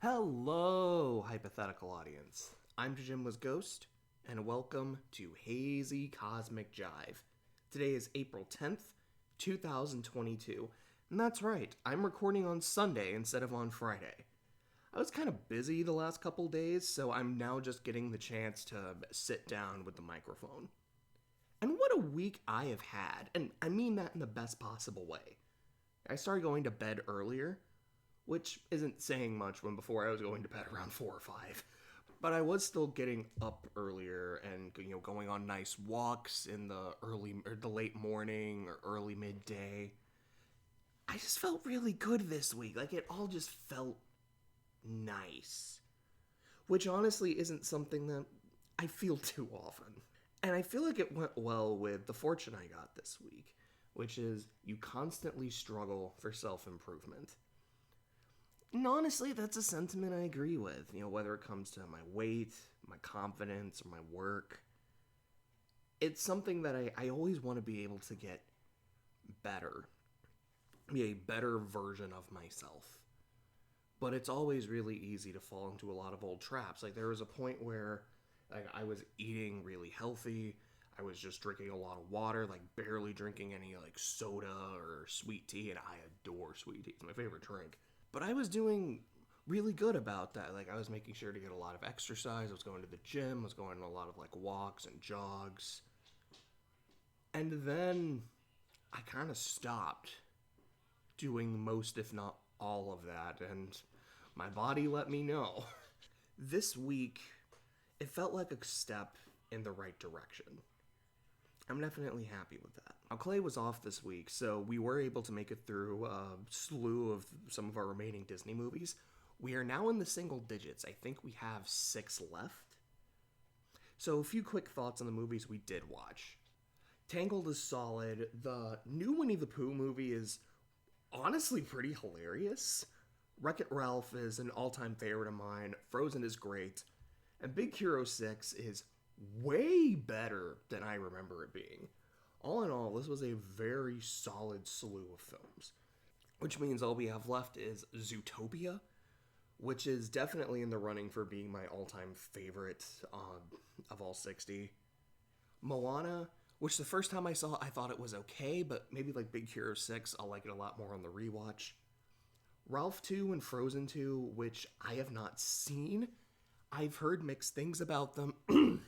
Hello, hypothetical audience. I'm JJNW'S Ghost, and welcome to Hazy Cosmic Jive. Today is April 10th, 2022, and that's right, I'm recording on Sunday instead of on Friday. I was kind of busy the last couple days, so I'm now just getting the chance to sit down with the microphone. And what a week I have had, and I mean that in the best possible way. I started going to bed earlier, which isn't saying much when before I was going to bed around 4 or 5. But I was still getting up earlier and going on nice walks in the late morning or early midday. I just felt really good this week. Like it all just felt nice. Which honestly isn't something that I feel too often. And I feel like it went well with the fortune I got this week, which is you constantly struggle for self-improvement. And honestly, that's a sentiment I agree with. Whether it comes to my weight, my confidence, or my work. It's something that I always want to be able to get better. Be a better version of myself. But it's always really easy to fall into a lot of old traps. Like, there was a point where I was eating really healthy. I was just drinking a lot of water, like barely drinking any soda or sweet tea. And I adore sweet tea. It's my favorite drink. But I was doing really good about that. Like, I was making sure to get a lot of exercise. I was going to the gym. I was going on a lot of walks and jogs. And then I kind of stopped doing most, if not all of that. And my body let me know. This week, it felt like a step in the right direction. I'm definitely happy with that. Now, Clay was off this week, so we were able to make it through a slew of some of our remaining Disney movies. We are now in the single digits. I think we have 6 left. So a few quick thoughts on the movies we did watch. Tangled is solid. The new Winnie the Pooh movie is honestly pretty hilarious. Wreck-It Ralph is an all-time favorite of mine. Frozen is great. And Big Hero 6 is way better than I remember it being. All in all, this was a very solid slew of films. Which means all we have left is Zootopia, which is definitely in the running for being my all-time favorite of all 60. Moana, which the first time I saw it, I thought it was okay, but maybe like Big Hero 6, I'll like it a lot more on the rewatch. Ralph 2 and Frozen 2, which I have not seen. I've heard mixed things about them.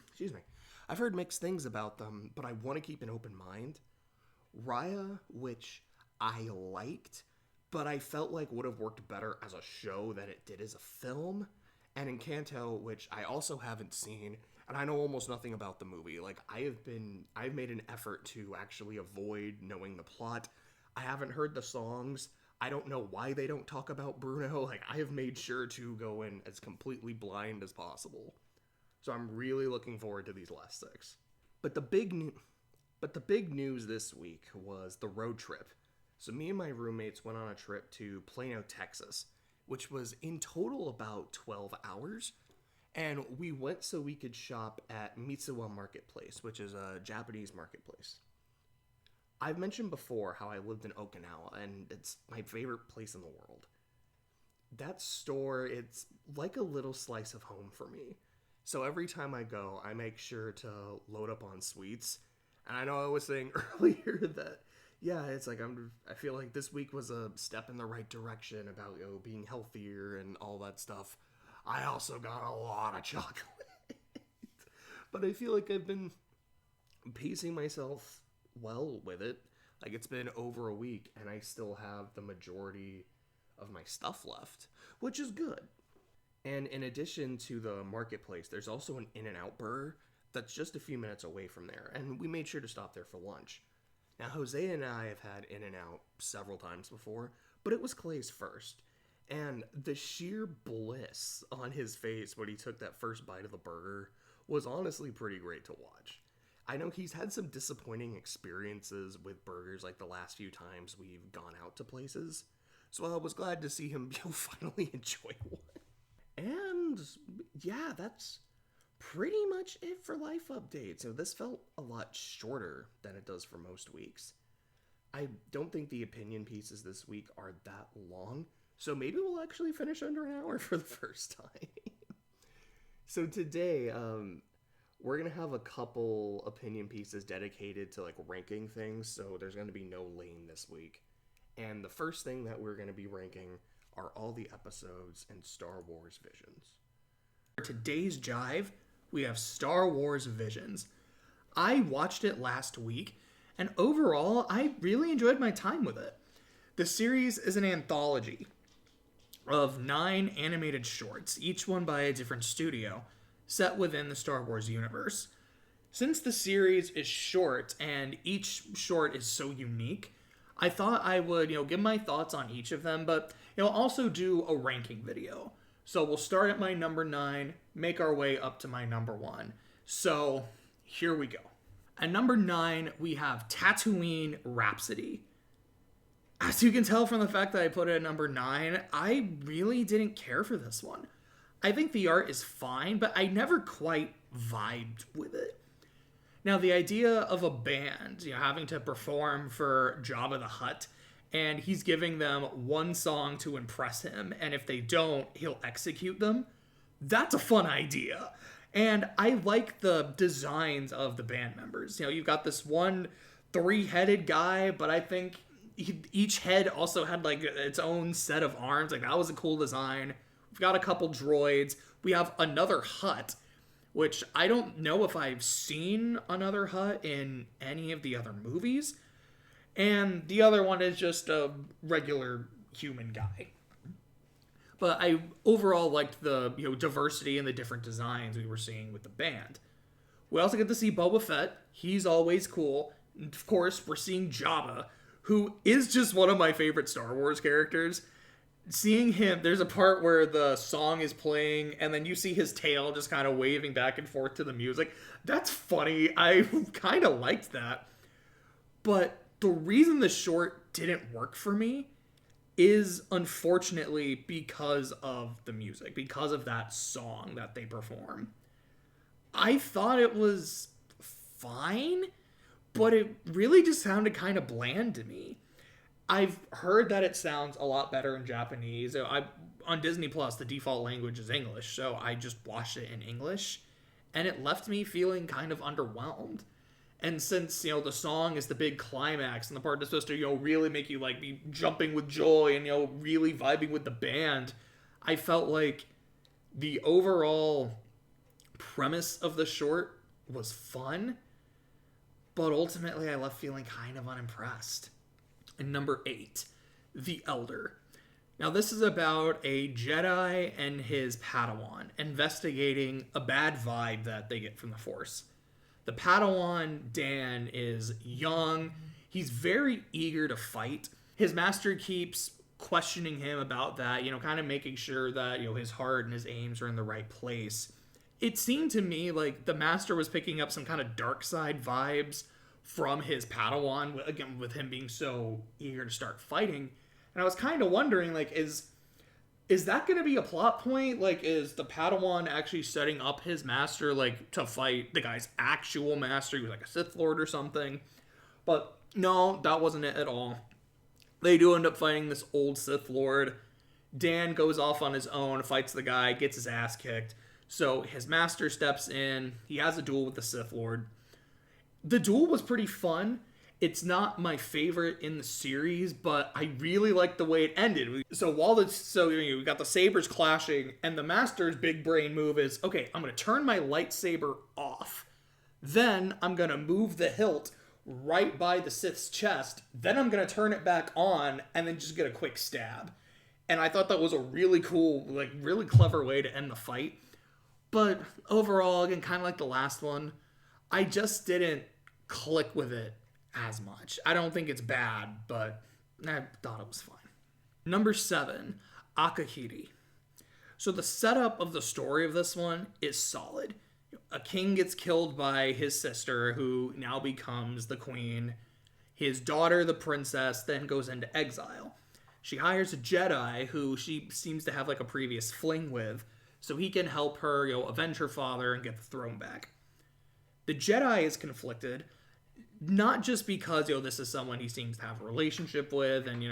Excuse me. I've heard mixed things about them, but I want to keep an open mind. Raya, which I liked, but I felt like would have worked better as a show than it did as a film. And Encanto, which I also haven't seen, and I know almost nothing about the movie. I've made an effort to actually avoid knowing the plot. I haven't heard the songs. I don't know why they don't talk about Bruno. I have made sure to go in as completely blind as possible. So I'm really looking forward to these last 6. But the big news this week was the road trip. So me and my roommates went on a trip to Plano, Texas, which was in total about 12 hours. And we went so we could shop at Mitsuwa Marketplace, which is a Japanese marketplace. I've mentioned before how I lived in Okinawa, and it's my favorite place in the world. That store, it's like a little slice of home for me. So every time I go, I make sure to load up on sweets. And I know I was saying earlier that, yeah, it's like I feel like this week was a step in the right direction about being healthier and all that stuff. I also got a lot of chocolate. But I feel like I've been pacing myself well with it. Like, it's been over a week and I still have the majority of my stuff left, which is good. And in addition to the marketplace, there's also an In-N-Out burger that's just a few minutes away from there, and we made sure to stop there for lunch. Now, Jose and I have had In-N-Out several times before, but it was Clay's first. And the sheer bliss on his face when he took that first bite of the burger was honestly pretty great to watch. I know he's had some disappointing experiences with burgers like the last few times we've gone out to places, so I was glad to see him finally enjoy one. And yeah, that's pretty much it for life updates. So this felt a lot shorter than it does for most weeks. I don't think the opinion pieces this week are that long, So maybe we'll actually finish under an hour for the first time. So today, we're going to have a couple opinion pieces dedicated to like ranking things. So there's going to be no Lane this week. And the first thing that we're going to be ranking are all the episodes in Star Wars Visions. For today's Jive, we have Star Wars Visions. I watched it last week, and overall, I really enjoyed my time with it. The series is an anthology of 9 animated shorts, each one by a different studio, set within the Star Wars universe. Since the series is short, and each short is so unique, I thought I would, give my thoughts on each of them, but, also do a ranking video. So we'll start at my number 9, make our way up to my number 1. So here we go. At number 9, we have Tatooine Rhapsody. As you can tell from the fact that I put it at number 9, I really didn't care for this one. I think the art is fine, but I never quite vibed with it. Now, the idea of a band, having to perform for Jabba the Hutt, and he's giving them one song to impress him, and if they don't, he'll execute them, that's a fun idea. And I like the designs of the band members. You've got this one 3-headed guy, but I think each head also had like its own set of arms. Like that was a cool design. We've got a couple droids. We have another Hutt, which I don't know if I've seen another Hutt in any of the other movies. And the other one is just a regular human guy. But I overall liked the diversity and the different designs we were seeing with the band. We also get to see Boba Fett. He's always cool. And of course, we're seeing Jabba, who is just one of my favorite Star Wars characters. Seeing him, there's a part where the song is playing, and then you see his tail just kind of waving back and forth to the music. That's funny. I kind of liked that. But the reason the short didn't work for me is unfortunately because of the music, because of that song that they perform. I thought it was fine, but it really just sounded kind of bland to me. I've heard that it sounds a lot better in Japanese. On Disney Plus, the default language is English, so I just watched it in English, and it left me feeling kind of underwhelmed. And since, the song is the big climax and the part that's supposed to, really make you, be jumping with joy and, really vibing with the band, I felt like the overall premise of the short was fun, but ultimately I left feeling kind of unimpressed. And number 8, The Elder. Now, this is about a Jedi and his Padawan investigating a bad vibe that they get from the Force. The Padawan, Dan, is young. He's very eager to fight. His master keeps questioning him about that, kind of making sure that, his heart and his aims are in the right place. It seemed to me like the master was picking up some kind of dark side vibes from his Padawan, again, with him being so eager to start fighting. And I was kind of wondering, is that going to be a plot point? Is the Padawan actually setting up his master, to fight the guy's actual master? He was a Sith Lord or something. But no, that wasn't it at all. They do end up fighting this old Sith Lord. Dan goes off on his own, fights the guy, gets his ass kicked. So his master steps in. He has a duel with the Sith Lord. The duel was pretty fun. It's not my favorite in the series, but I really liked the way it ended. So we got the sabers clashing, and the master's big brain move is, okay, I'm going to turn my lightsaber off. Then I'm going to move the hilt right by the Sith's chest. Then I'm going to turn it back on, and then just get a quick stab. And I thought that was a really cool, really clever way to end the fight. But overall, again, kind of like the last one, I just didn't click with it as much. I don't think it's bad, but I thought it was fine. Number 7, Akahiri. So the setup of the story of this one is solid. A king gets killed by his sister, who now becomes the queen. His daughter, the princess, then goes into exile. She hires a Jedi who she seems to have a previous fling with, so he can help her, avenge her father and get the throne back. The Jedi is conflicted. not just because, this is someone he seems to have a relationship with, and,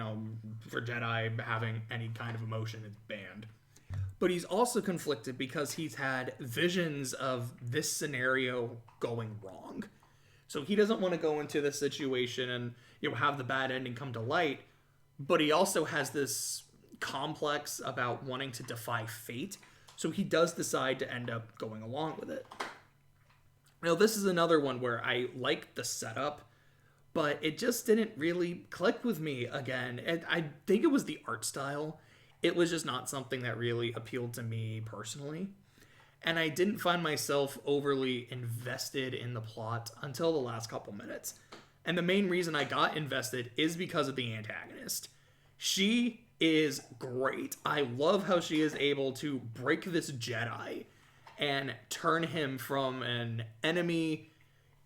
for Jedi, having any kind of emotion is banned. But he's also conflicted because he's had visions of this scenario going wrong. So he doesn't want to go into this situation and, have the bad ending come to light. But he also has this complex about wanting to defy fate. So he does decide to end up going along with it. Now, this is another one where I liked the setup, but it just didn't really click with me again. And I think it was the art style. It was just not something that really appealed to me personally. And I didn't find myself overly invested in the plot until the last couple minutes. And the main reason I got invested is because of the antagonist. She is great. I love how she is able to break this Jedi and turn him from an enemy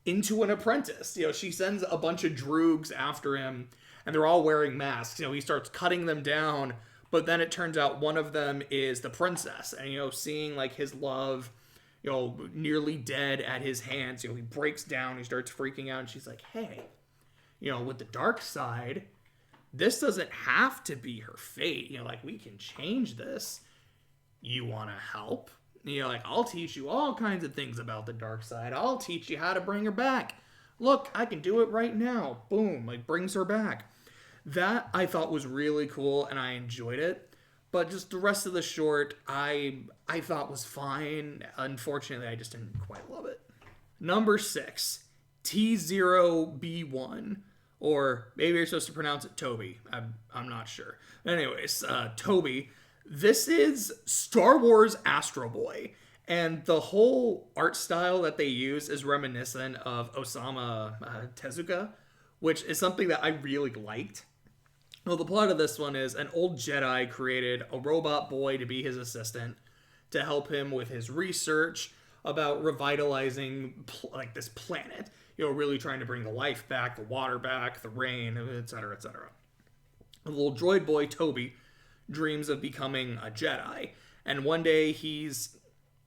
into an apprentice. She sends a bunch of droogs after him, and they're all wearing masks. He starts cutting them down, but then it turns out one of them is the princess. And, seeing, like, his love, nearly dead at his hands, he breaks down, he starts freaking out, and she's like, hey, with the dark side, this doesn't have to be her fate. We can change this. You want to help? I'll teach you all kinds of things about the dark side. I'll teach you how to bring her back. Look, I can do it right now. Boom, brings her back. That I thought was really cool, and I enjoyed it. But just the rest of the short, I thought was fine. Unfortunately, I just didn't quite love it. Number 6, T0B1. Or maybe you're supposed to pronounce it Toby. I'm not sure. Anyways, Toby. This is Star Wars Astro Boy. And the whole art style that they use is reminiscent of Osamu Tezuka, which is something that I really liked. Well, the plot of this one is an old Jedi created a robot boy to be his assistant to help him with his research about revitalizing this planet. Really trying to bring the life back, the water back, the rain, etc., etc. The little droid boy, Toby, dreams of becoming a Jedi. And one day he's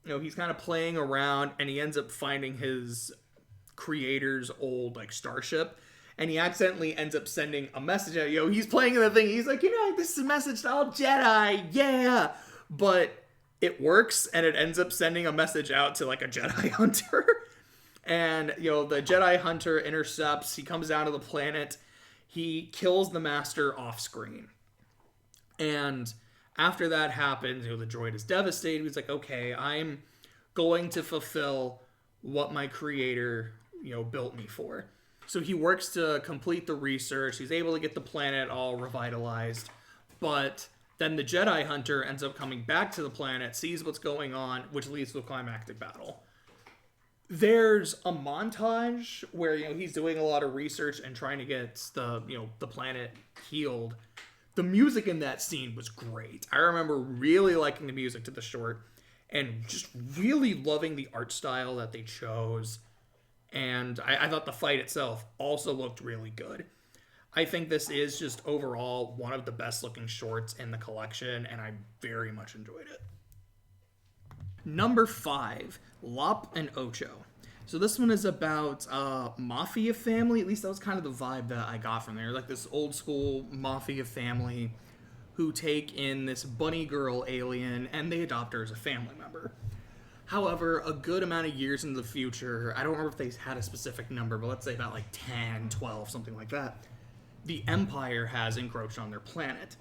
kind of playing around, and he ends up finding his creator's old, starship. And he accidentally ends up sending a message out. He's playing the thing. He's like, this is a message to all Jedi. Yeah. But it works, and it ends up sending a message out to, a Jedi hunter. And, the Jedi hunter intercepts. He comes down to the planet. He kills the master off screen. And after that happens, the droid is devastated. He's like, okay, I'm going to fulfill what my creator, built me for. So he works to complete the research. He's able to get the planet all revitalized. But then the Jedi hunter ends up coming back to the planet, sees what's going on, which leads to a climactic battle. There's a montage where, he's doing a lot of research and trying to get the planet healed. The music in that scene was great. I remember really liking the music to the short and just really loving the art style that they chose. And I thought the fight itself also looked really good. I think this is just overall one of the best looking shorts in the collection, and I very much enjoyed it. Number 5, Lop and Ocho. So this one is about a mafia family. At least that was kind of the vibe that I got from there. This old school mafia family who take in this bunny girl alien and they adopt her as a family member. However, a good amount of years into the future, I don't remember if they had a specific number, but let's say about 10, 12, something like that, the Empire has encroached on their planet.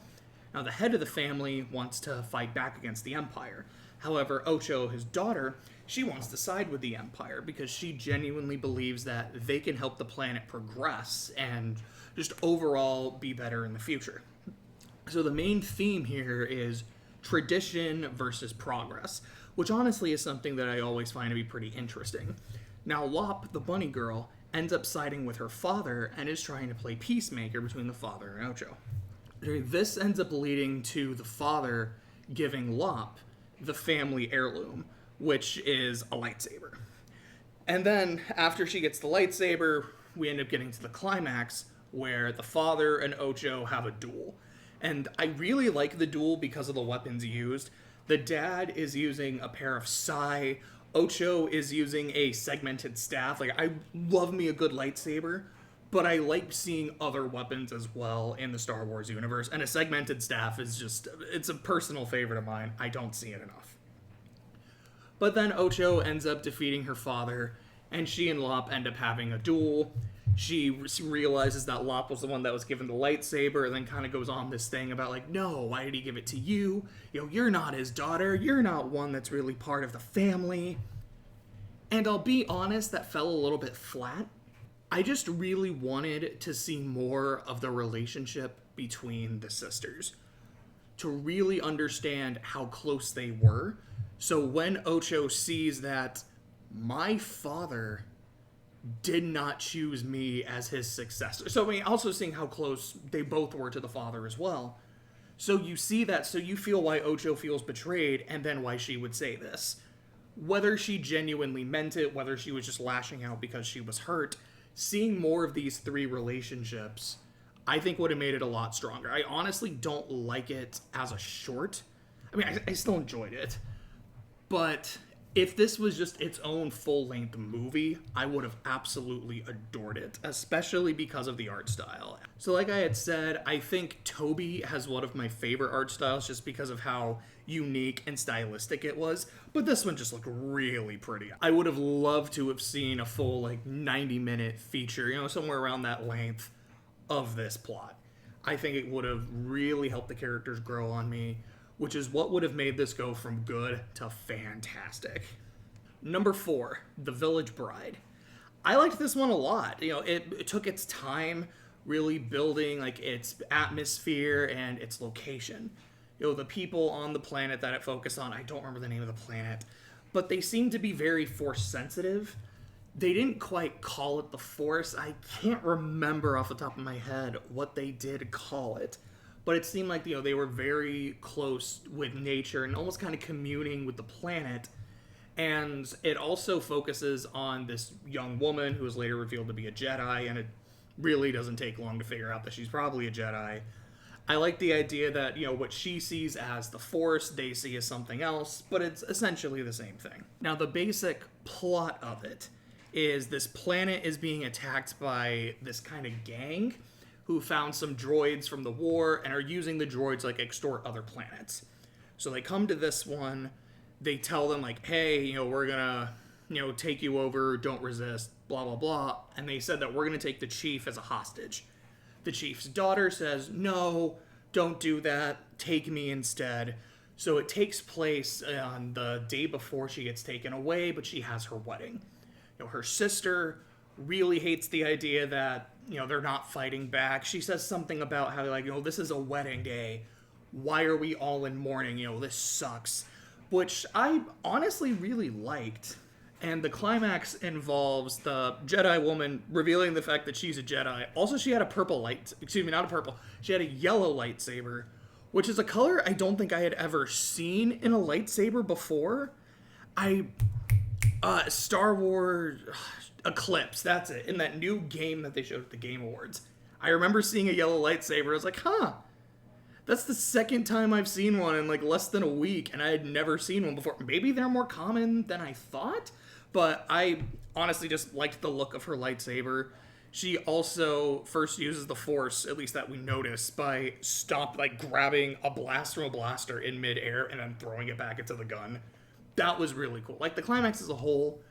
Now, the head of the family wants to fight back against the Empire. However, Ocho, his daughter, she wants to side with the Empire because she genuinely believes that they can help the planet progress and just overall be better in the future. So the main theme here is tradition versus progress, which honestly is something that I always find to be pretty interesting. Now, Lop, the bunny girl, ends up siding with her father and is trying to play peacemaker between the father and Ocho. This ends up leading to the father giving Lop the family heirloom, which is a lightsaber. And then, after she gets the lightsaber, we end up getting to the climax, where the father and Ocho have a duel. And I really like the duel because of the weapons used. The dad is using a pair of sai. Ocho is using a segmented staff. Like, I love me a good lightsaber, but I like seeing other weapons as well in the Star Wars universe. And a segmented staff is just, it's a personal favorite of mine. I don't see it enough. But then Ocho ends up defeating her father, and she and Lop end up having a duel. She realizes that Lop was the one that was given the lightsaber, and then kind of goes on this thing about, like, no, why did he give it to you? You know, you're not his daughter. You're not one that's really part of the family. And I'll be honest, that fell a little bit flat. I just really wanted to see more of the relationship between the sisters, to really understand how close they were. So when Ocho sees that my father did not choose me as his successor. So, I mean, also seeing how close they both were to the father as well. So you see that, so you feel why Ocho feels betrayed, and then why she would say this. Whether she genuinely meant it, whether she was just lashing out because she was hurt, seeing more of these three relationships, I think would have made it a lot stronger. I honestly don't like it as a short. I mean, I still enjoyed it. But if this was just its own full-length movie, I would have absolutely adored it, especially because of the art style. So like I had said, I think Toby has one of my favorite art styles just because of how unique and stylistic it was, but this one just looked really pretty. I would have loved to have seen a full, like, 90-minute feature, you know, somewhere around that length of this plot. I think it would have really helped the characters grow on me, which is what would have made this go from good to fantastic. Number 4, The Village Bride. I liked this one a lot. You know, it took its time really building, like, its atmosphere and its location. You know, the people on the planet that it focused on, I don't remember the name of the planet, but they seem to be very Force sensitive. They didn't quite call it the Force. I can't remember off the top of my head what they did call it. But it seemed like, you know, they were very close with nature and almost kind of communing with the planet. And it also focuses on this young woman who is later revealed to be a Jedi, and it really doesn't take long to figure out that she's probably a Jedi. I like the idea that, you know, what she sees as the Force, they see as something else, but it's essentially the same thing. Now, the basic plot of it is this planet is being attacked by this kind of gang who found some droids from the war and are using the droids like extort other planets. So they come to this one, they tell them like, hey, you know, we're gonna, you know, take you over, don't resist, blah, blah, blah. And they said that we're gonna take the chief as a hostage. The chief's daughter says, no, don't do that, take me instead. So it takes place on the day before she gets taken away, but she has her wedding. You know, her sister really hates the idea that, you know, they're not fighting back. She says something about how, like, you know, this is a wedding day. Why are we all in mourning? You know, this sucks. Which I honestly really liked. And the climax involves the Jedi woman revealing the fact that she's a Jedi. Also, she had a she had a yellow lightsaber, which is a color I don't think I had ever seen in a lightsaber before. Star Wars Eclipse, that's it. In that new game that they showed at the Game Awards. I remember seeing a yellow lightsaber. I was like, huh. That's the second time I've seen one in like less than a week, and I had never seen one before. Maybe they're more common than I thought, but I honestly just liked the look of her lightsaber. She also first uses the Force, at least that we notice, by grabbing a blast from a blaster in midair and then throwing it back into the gun. That was really cool. Like, the climax as a whole,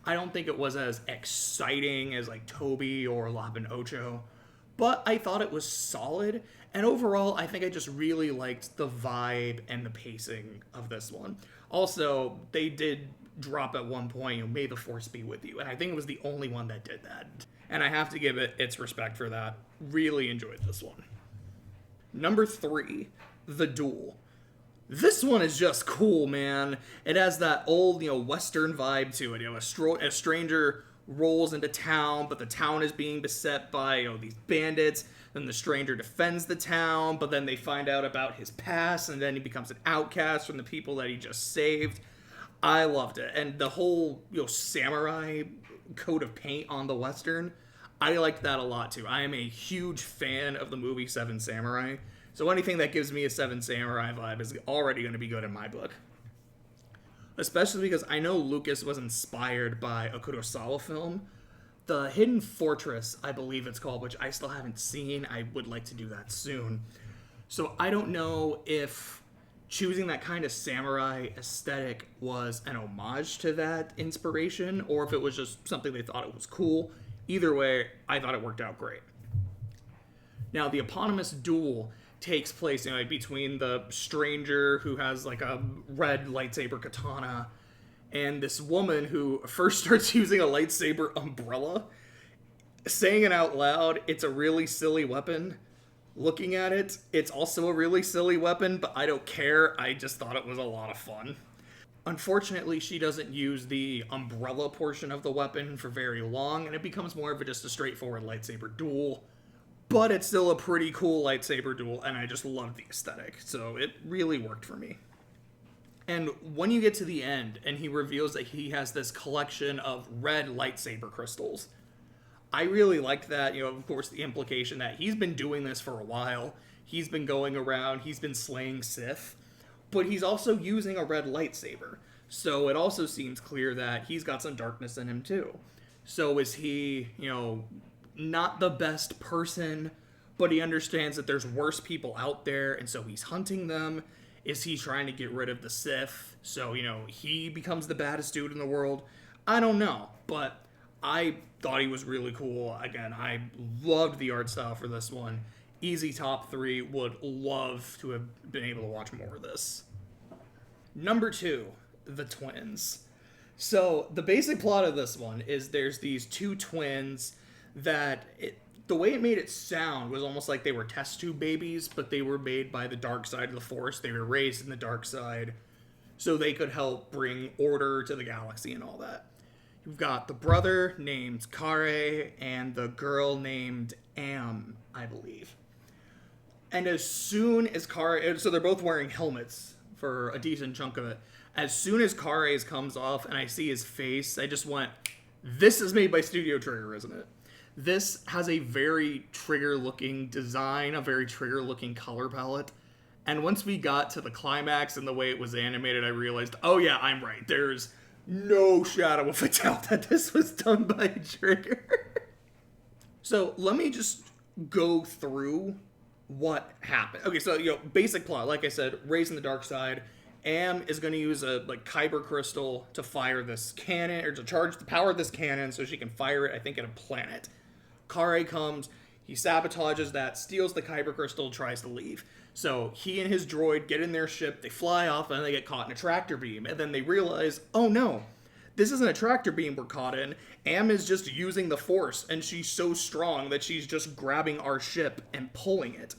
I don't think it was as exciting as like Toby or Lop and Ocho, but I thought it was solid. And overall, I think I just really liked the vibe and the pacing of this one. Also, they did drop at one point, you know, may the Force be with you. And I think it was the only one that did that. And I have to give it its respect for that. Really enjoyed this one. Number 3, The Duel. This one is just cool, man. It has that old, you know, Western vibe to it. You know, a stranger rolls into town, but the town is being beset by, you know, these bandits. Then the stranger defends the town, but then they find out about his past, and then he becomes an outcast from the people that he just saved. I loved it. And the whole, you know, samurai coat of paint on the Western, I liked that a lot too. I am a huge fan of the movie Seven Samurai. So anything that gives me a Seven Samurai vibe is already going to be good in my book. especially because I know Lucas was inspired by a Kurosawa film, The Hidden Fortress, I believe it's called, which I still haven't seen. I would like to do that soon. So I don't know if choosing that kind of samurai aesthetic was an homage to that inspiration, or if it was just something they thought it was cool. Either way, I thought it worked out great. Now, the eponymous duel takes place, between the stranger who has like a red lightsaber katana and this woman who first starts using a lightsaber umbrella, saying it out loud. It's a really silly weapon. Looking at it, it's also a really silly weapon, but I don't care. I just thought it was a lot of fun. Unfortunately, she doesn't use the umbrella portion of the weapon for very long, and it becomes more of just a straightforward lightsaber duel. But it's still a pretty cool lightsaber duel, and I just love the aesthetic, so it really worked for me. And when you get to the end, and he reveals that he has this collection of red lightsaber crystals, I really liked that. Of course, the implication that he's been doing this for a while. He's been going around, he's been slaying Sith, but he's also using a red lightsaber. So it also seems clear that he's got some darkness in him too. So is he, not the best person, but he understands that there's worse people out there, and so he's hunting them? Is he trying to get rid of the Sith, so, he becomes the baddest dude in the world? I don't know, but I thought he was really cool. Again, I loved the art style for this one. Easy top 3. Would love to have been able to watch more of this. Number 2, the twins. So the basic plot of this one is there's these two twins that the way it made it sound was almost like they were test tube babies, but they were made by the dark side of the Force. They were raised in the dark side so they could help bring order to the galaxy and all that. You've got the brother named Kare and the girl named Am, I believe. And as soon as Kare, so they're both wearing helmets for a decent chunk of it. As soon as Kare's comes off and I see his face, I just went, this is made by Studio Trigger, isn't it? This has a very Trigger-looking design, a very Trigger-looking color palette. And once we got to the climax and the way it was animated, I realized, oh yeah, I'm right. There's no shadow of a doubt that this was done by Trigger. So let me just go through what happened. Okay, so, basic plot. Like I said, raised in the dark side. Am is going to use a kyber crystal to fire this cannon, or to power this cannon so she can fire it, I think, at a planet. Kare comes, he sabotages that, steals the kyber crystal, tries to leave. So he and his droid get in their ship, they fly off, and they get caught in a tractor beam. And then they realize, oh no, this isn't a tractor beam we're caught in. Am is just using the Force, and she's so strong that she's just grabbing our ship and pulling it.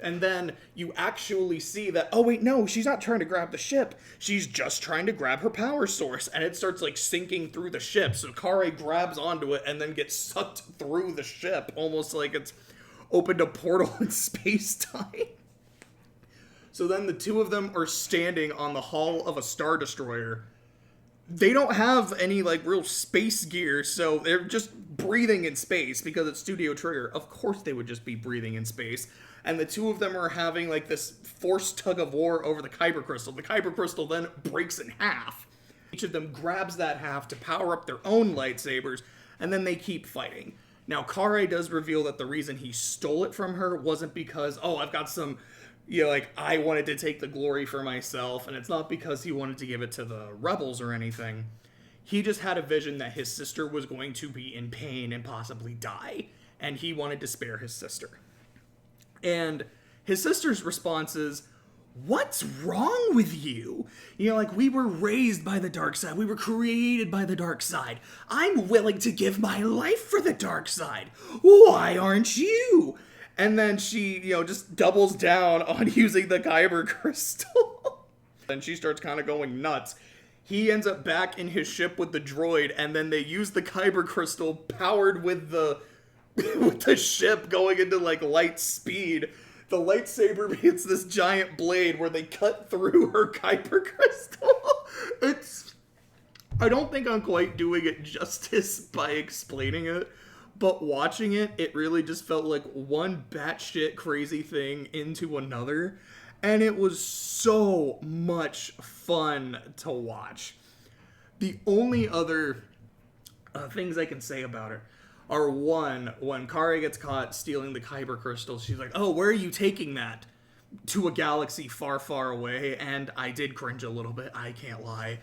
And then you actually see that, oh wait, no, she's not trying to grab the ship. She's just trying to grab her power source. And it starts sinking through the ship. So Kare grabs onto it and then gets sucked through the ship, almost like it's opened a portal in space-time. So then the two of them are standing on the hull of a Star Destroyer. They don't have any real space gear, so they're just breathing in space because it's Studio Trigger. Of course they would just be breathing in space. And the two of them are having this forced tug of war over the kyber crystal. The kyber crystal then breaks in half. Each of them grabs that half to power up their own lightsabers, and then they keep fighting. Now, Kare does reveal that the reason he stole it from her wasn't because, oh, I've got some, I wanted to take the glory for myself, and it's not because he wanted to give it to the rebels or anything. He just had a vision that his sister was going to be in pain and possibly die, and he wanted to spare his sister. And his sister's response is, what's wrong with you? We were raised by the dark side. We were created by the dark side. I'm willing to give my life for the dark side. Why aren't you? And then she, just doubles down on using the kyber crystal. And she starts kind of going nuts. He ends up back in his ship with the droid, and then they use the kyber crystal powered with the ship going into light speed. The lightsaber hits this giant blade where they cut through her kyber crystal. I don't think I'm quite doing it justice by explaining it, but watching it, it really just felt like one batshit crazy thing into another. And it was so much fun to watch. The only other things I can say about it are, one, when Kari gets caught stealing the kyber crystals, she's like, oh, where are you taking that? To a galaxy far, far away. And I did cringe a little bit, I can't lie.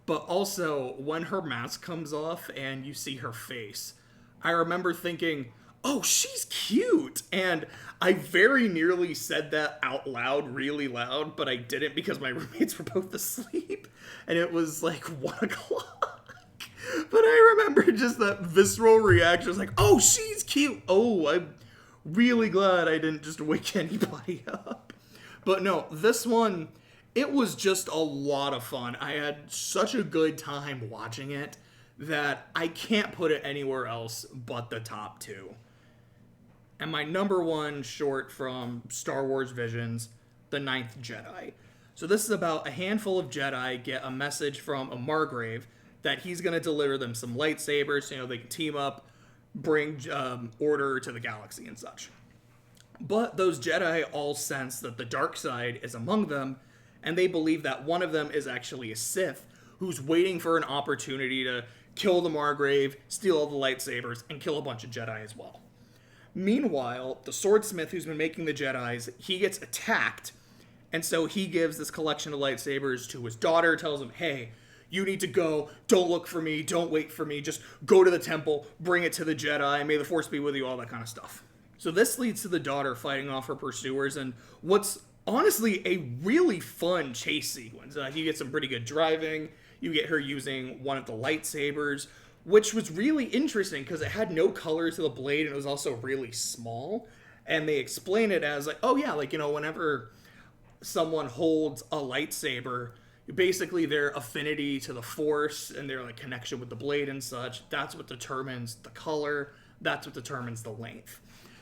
But also, when her mask comes off and you see her face, I remember thinking, oh, she's cute. And I very nearly said that out loud, really loud, but I didn't because my roommates were both asleep. And it was like 1 o'clock. But I remember just that visceral reaction. I was like, oh, she's cute. Oh, I'm really glad I didn't just wake anybody up. But no, this one, it was just a lot of fun. I had such a good time watching it that I can't put it anywhere else but the top 2. And my number 1 short from Star Wars Visions, The Ninth Jedi. So this is about a handful of Jedi get a message from a Margrave that he's going to deliver them some lightsabers, so, they can team up, bring order to the galaxy and such. But those Jedi all sense that the dark side is among them, and they believe that one of them is actually a Sith who's waiting for an opportunity to kill the Margrave, steal all the lightsabers, and kill a bunch of Jedi as well. Meanwhile, the swordsmith who's been making the Jedis, he gets attacked, and so he gives this collection of lightsabers to his daughter, tells him, hey, you need to go, don't look for me, don't wait for me, just go to the temple, bring it to the Jedi, may the Force be with you, all that kind of stuff. So this leads to the daughter fighting off her pursuers, and what's honestly a really fun chase sequence. You get some pretty good driving, you get her using one of the lightsabers, which was really interesting because it had no color to the blade and it was also really small. And they explain it as like, oh yeah, whenever someone holds a lightsaber, basically their affinity to the Force and their connection with the blade and such, that's what determines the color, that's what determines the length.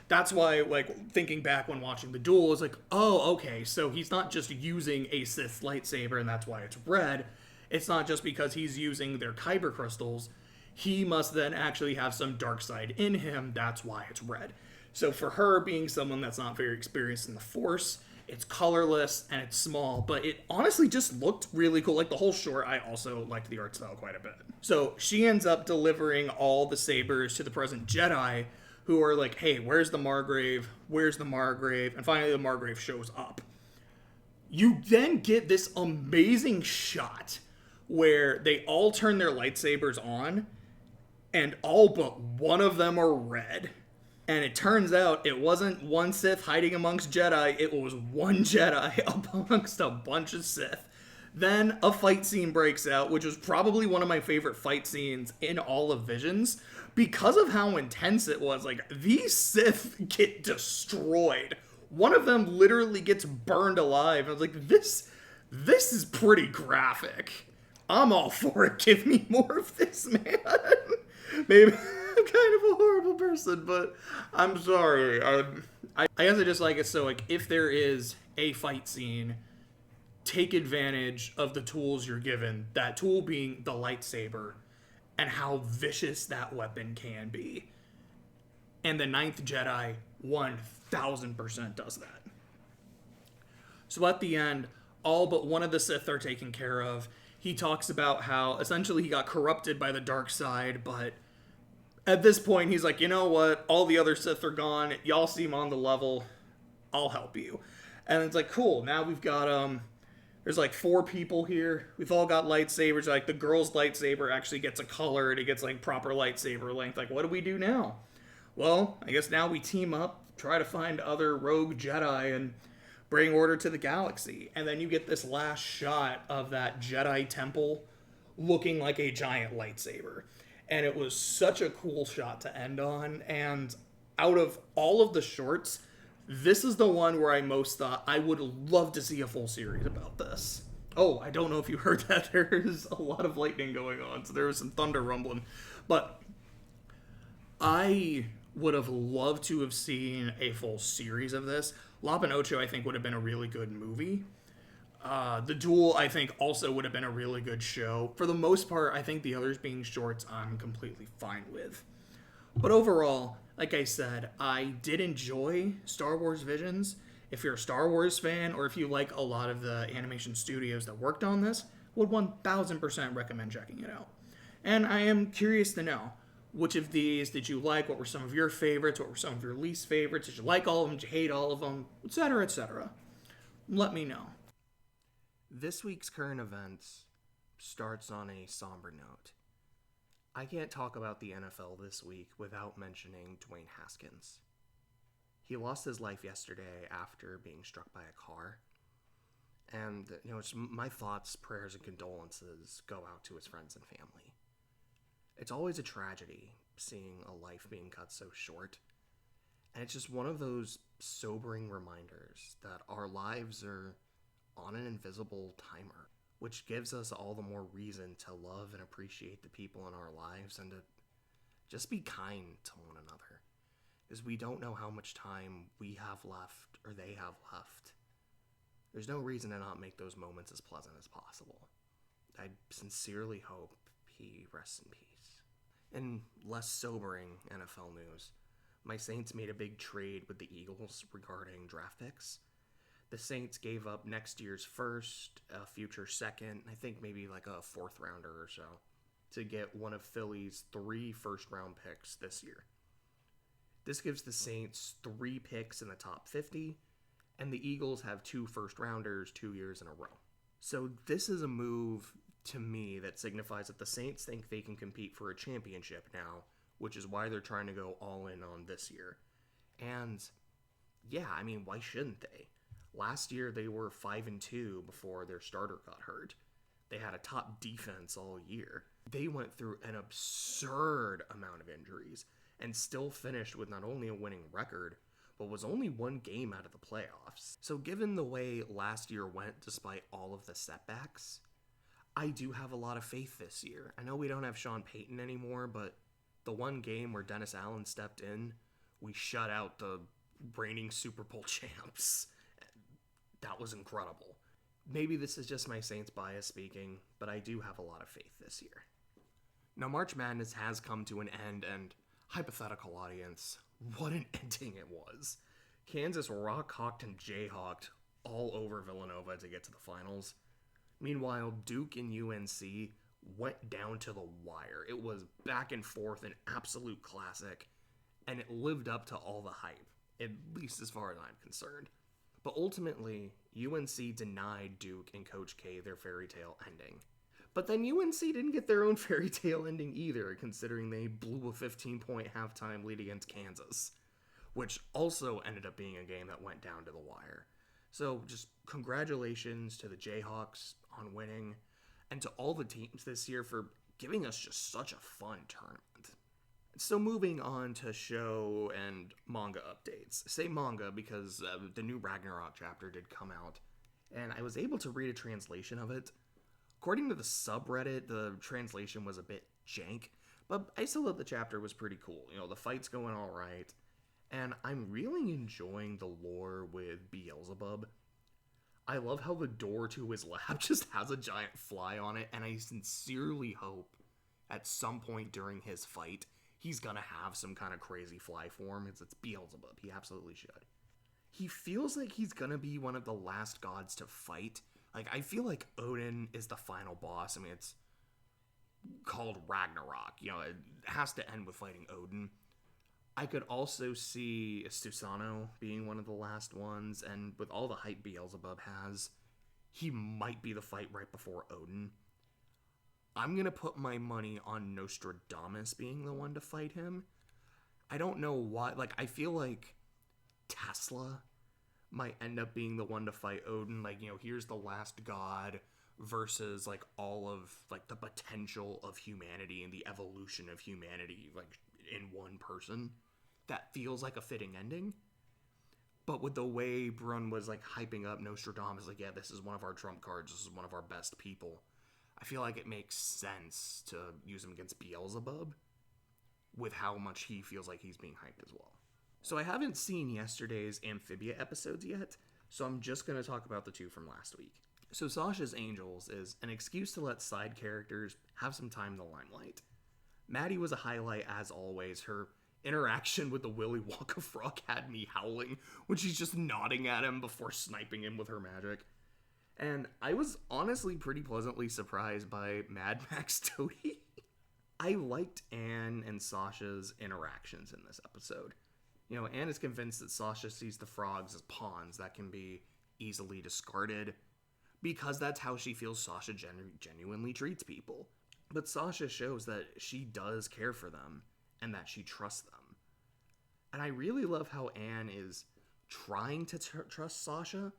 That's why, thinking back when watching the duel, it's like, oh, okay, so he's not just using a Sith lightsaber and that's why it's red. It's not just because he's using their kyber crystals. He must then actually have some dark side in him. That's why it's red. So for her, being someone that's not very experienced in the Force, it's colorless and it's small, but it honestly just looked really cool. The whole short, I also liked the art style quite a bit. So she ends up delivering all the sabers to the present Jedi, who are like, hey, where's the Margrave? Where's the Margrave? And finally the Margrave shows up. You then get this amazing shot where they all turn their lightsabers on, and all but one of them are red. And it turns out it wasn't one Sith hiding amongst Jedi, it was one Jedi amongst a bunch of Sith. Then a fight scene breaks out, which was probably one of my favorite fight scenes in all of Visions, because of how intense it was. These Sith get destroyed. One of them literally gets burned alive. I was like, this is pretty graphic. I'm all for it. Give me more of this, man. Maybe I'm kind of a horrible person, but I'm sorry. I guess I just like it. So, if there is a fight scene, take advantage of the tools you're given. That tool being the lightsaber and how vicious that weapon can be. And the Ninth Jedi 1000% does that. So at the end, all but one of the Sith are taken care of. He talks about how essentially he got corrupted by the dark side, but at this point he's like, you know what? All the other Sith are gone. Y'all seem on the level. I'll help you. And it's like, cool. Now we've got, there's 4 people here. We've all got lightsabers. The girl's lightsaber actually gets a color and it gets proper lightsaber length. What do we do now? Well, I guess now we team up, try to find other rogue Jedi and bring order to the galaxy. And then you get this last shot of that Jedi temple looking like a giant lightsaber. And it was such a cool shot to end on. And out of all of the shorts, this is the one where I most thought I would love to see a full series about this. Oh, I don't know if you heard that. There's a lot of lightning going on, so there was some thunder rumbling. But I would have loved to have seen a full series of this. La Pinocho, I think, would have been a really good movie. The Duel, I think, also would have been a really good show. For the most part, I think the others being shorts, I'm completely fine with. But overall, like I said, I did enjoy Star Wars Visions. if you're a Star Wars fan or if you like a lot of the animation studios that worked on this, would 1000% recommend checking it out. And I am curious to know, which of these did you like? What were some of your favorites? What were some of your least favorites? Did you like all of them? Did you hate all of them? Etc., etc. Let me know. This week's current events starts on a somber note. I can't talk about the NFL this week without mentioning Dwayne Haskins. He lost his life yesterday after being struck by a car. And, it's my thoughts, prayers, and condolences go out to his friends and family. It's always a tragedy seeing a life being cut so short. And it's just one of those sobering reminders that our lives are on an invisible timer, which gives us all the more reason to love and appreciate the people in our lives and to just be kind to one another. Because we don't know how much time we have left or they have left. There's no reason to not make those moments as pleasant as possible. I sincerely hope he rests in peace. In less sobering NFL news, my Saints made a big trade with the Eagles regarding draft picks. The Saints gave up next year's first, a future second, I think maybe like a fourth rounder or so, to get one of Philly's 3 first-round picks this year. This gives the Saints 3 picks in the top 50, and the Eagles have 2 first-rounders 2 years in a row. So this is a move, to me, that signifies that the Saints think they can compete for a championship now, which is why they're trying to go all in on this year. And, yeah, I mean, why shouldn't they? Last year, they were 5-2 before their starter got hurt. They had a top defense all year. They went through an absurd amount of injuries and still finished with not only a winning record, but was only 1 game out of the playoffs. So given the way last year went despite all of the setbacks, I do have a lot of faith this year. I know we don't have Sean Payton anymore, but the 1 game where Dennis Allen stepped in, we shut out the reigning Super Bowl champs. That was incredible. Maybe this is just my Saints bias speaking, but I do have a lot of faith this year. Now, March Madness has come to an end, and hypothetical audience, what an ending it was. Kansas rock-hawked and jayhawked all over Villanova to get to the finals. Meanwhile, Duke and UNC went down to the wire. It was back and forth, an absolute classic, and it lived up to all the hype, at least as far as I'm concerned. But ultimately, UNC denied Duke and Coach K their fairy tale ending. But then UNC didn't get their own fairy tale ending either, considering they blew a 15-point halftime lead against Kansas, which also ended up being a game that went down to the wire. So just congratulations to the Jayhawks on winning, and to all the teams this year for giving us just such a fun tournament. So moving on to show and manga updates. Say manga because the new Ragnarok chapter did come out, and I was able to read a translation of it. According to the subreddit, the translation was a bit jank, but I still thought the chapter was pretty cool. The fight's going alright, and I'm really enjoying the lore with Beelzebub. I love how the door to his lab just has a giant fly on it, and I sincerely hope at some point during his fight he's gonna have some kind of crazy fly form. It's Beelzebub. He absolutely should. He feels like he's gonna be one of the last gods to fight. I feel like Odin is the final boss. I mean, it's called Ragnarok. It has to end with fighting Odin. I could also see Susano being one of the last ones, and with all the hype Beelzebub has, he might be the fight right before Odin. I'm going to put my money on Nostradamus being the one to fight him. I don't know why. I feel like Tesla might end up being the one to fight Odin. Here's the last god versus, all of, the potential of humanity and the evolution of humanity, in one person. That feels like a fitting ending. But with the way Brun was, hyping up Nostradamus, yeah, this is one of our trump cards. This is one of our best people. I feel like it makes sense to use him against Beelzebub with how much he feels like he's being hyped as well. So I haven't seen yesterday's Amphibia episodes yet, so I'm just going to talk about the 2 from last week. So Sasha's Angels is an excuse to let side characters have some time in the limelight. Maddie was a highlight as always. Her interaction with the Willy Wonka frog had me howling when she's just nodding at him before sniping him with her magic. And I was honestly pretty pleasantly surprised by Mad Max Toady. I liked Anne and Sasha's interactions in this episode. You know, Anne is convinced that Sasha sees the frogs as pawns that can be easily discarded because that's how she feels Sasha genuinely treats people. But Sasha shows that she does care for them and that she trusts them. And I really love how Anne is trying to trust Sasha,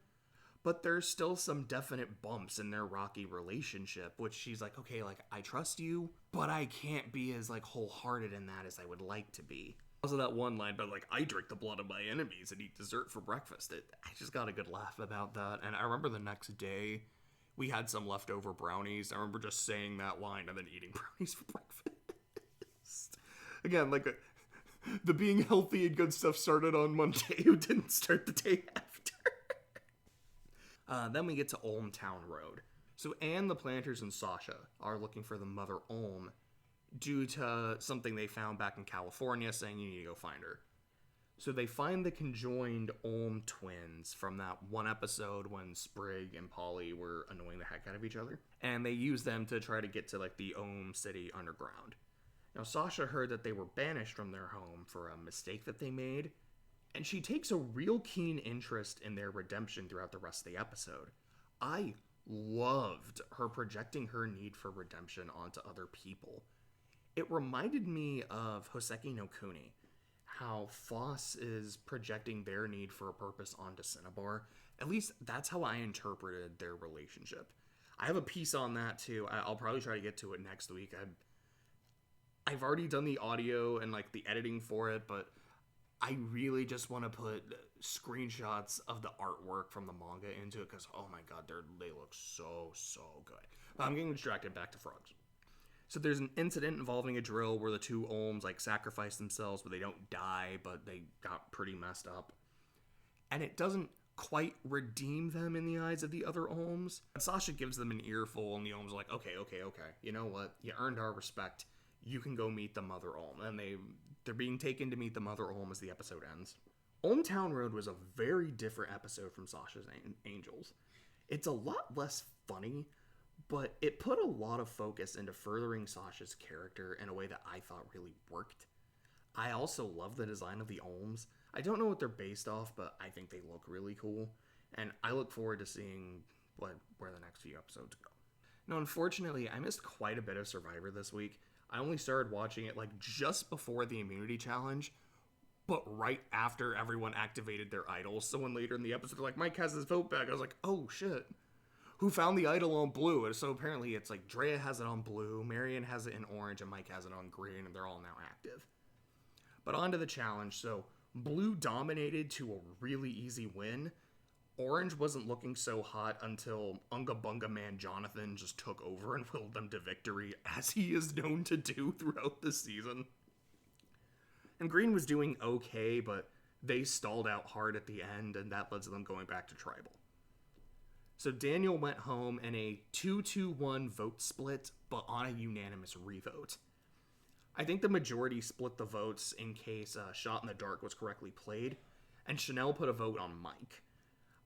but there's still some definite bumps in their rocky relationship, which she's like, okay, like, I trust you, but I can't be as, like, wholehearted in that as I would like to be. Also that one line, but, like, I drink the blood of my enemies and eat dessert for breakfast. I just got a good laugh about that. And I remember the next day, we had some leftover brownies. I remember just saying that line and then eating brownies for breakfast. Again, like, the being healthy and good stuff started on Monday. It didn't start the day after. Then we get to Ulm Town Road. So Anne, the Planters, and Sasha are looking for the Mother Ulm due to something they found back in California saying you need to go find her. So they find the conjoined Ulm twins from that one episode when Sprig and Polly were annoying the heck out of each other. And they use them to try to get to, like, the Ulm City underground. Now, Sasha heard that they were banished from their home for a mistake that they made, and she takes a real keen interest in their redemption throughout the rest of the episode. I loved her projecting her need for redemption onto other people. It reminded me of Hoseki no Kuni, how Foss is projecting their need for a purpose onto Cinnabar. At least that's how I interpreted their relationship. I have a piece on that too. I'll probably try to get to it next week. I've already done the audio and, like, the editing for it, but I really just want to put screenshots of the artwork from the manga into it because, oh my god, they look so good. But I'm getting distracted. Back to frogs. So there's an incident involving a drill where the two Ulms, like, sacrifice themselves, but they don't die, but they got pretty messed up. And it doesn't quite redeem them in the eyes of the other Ulms. Sasha gives them an earful, and the Ulms are like, okay. You know what? You earned our respect. You can go meet the Mother Ulm. And they're being taken to meet the Mother Ulm as the episode ends. Ulm Town Road was a very different episode from Sasha's Angels. It's a lot less funny, but it put a lot of focus into furthering Sasha's character in a way that I thought really worked. I also love the design of the Ulms. I don't know what they're based off, but I think they look really cool. And I look forward to seeing where the next few episodes go. Now, unfortunately, I missed quite a bit of Survivor this week. I only started watching it, like, just before the immunity challenge, but right after everyone activated their idols. So when later in the episode, like, Mike has his vote back, I was like, oh shit. Who found the idol on blue? And so apparently it's like Drea has it on blue, Marion has it in orange, and Mike has it on green, and they're all now active. But on to the challenge. So blue dominated to a really easy win. Orange wasn't looking so hot until Unga Bunga Man Jonathan just took over and willed them to victory, as he is known to do throughout the season. And Green was doing okay, but they stalled out hard at the end, and that led to them going back to Tribal. So Daniel went home in a 2-2-1 vote split, but on a unanimous revote. I think the majority split the votes in case Shot in the Dark was correctly played, and Chanel put a vote on Mike.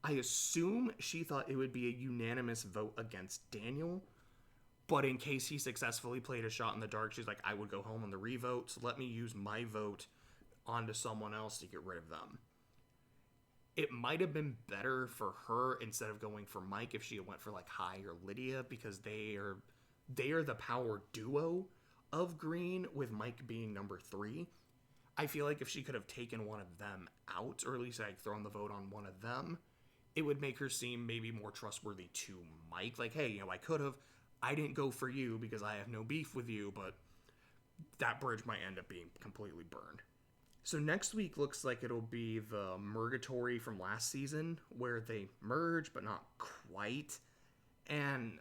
I assume she thought it would be a unanimous vote against Daniel, but in case he successfully played a Shot in the Dark, she's like, I would go home on the revote, so let me use my vote onto someone else to get rid of them. It might have been better for her instead of going for Mike if she had went for, like, Hai or Lydia, because they are the power duo of Green, with Mike being number 3. I feel like if she could have taken one of them out, or at least, like, thrown the vote on one of them, it would make her seem maybe more trustworthy to Mike. Like, hey, I didn't go for you because I have no beef with you, but that bridge might end up being completely burned. So next week looks like it'll be the Murgatory from last season, where they merge, but not quite. And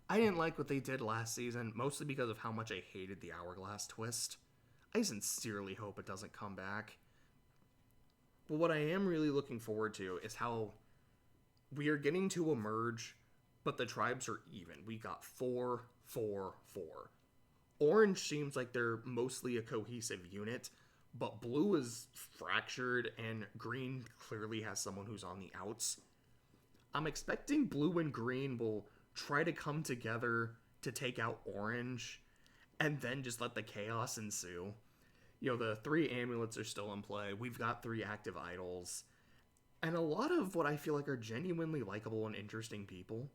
I didn't like what they did last season, mostly because of how much I hated the Hourglass twist. I sincerely hope it doesn't come back. But what I am really looking forward to is how we are getting to a merge, but the tribes are even. We got 4-4-4. Orange seems like they're mostly a cohesive unit, but blue is fractured and green clearly has someone who's on the outs. I'm expecting blue and green will try to come together to take out orange and then just let the chaos ensue. The 3 amulets are still in play. We've got 3 active idols. And a lot of what I feel like are genuinely likable and interesting people.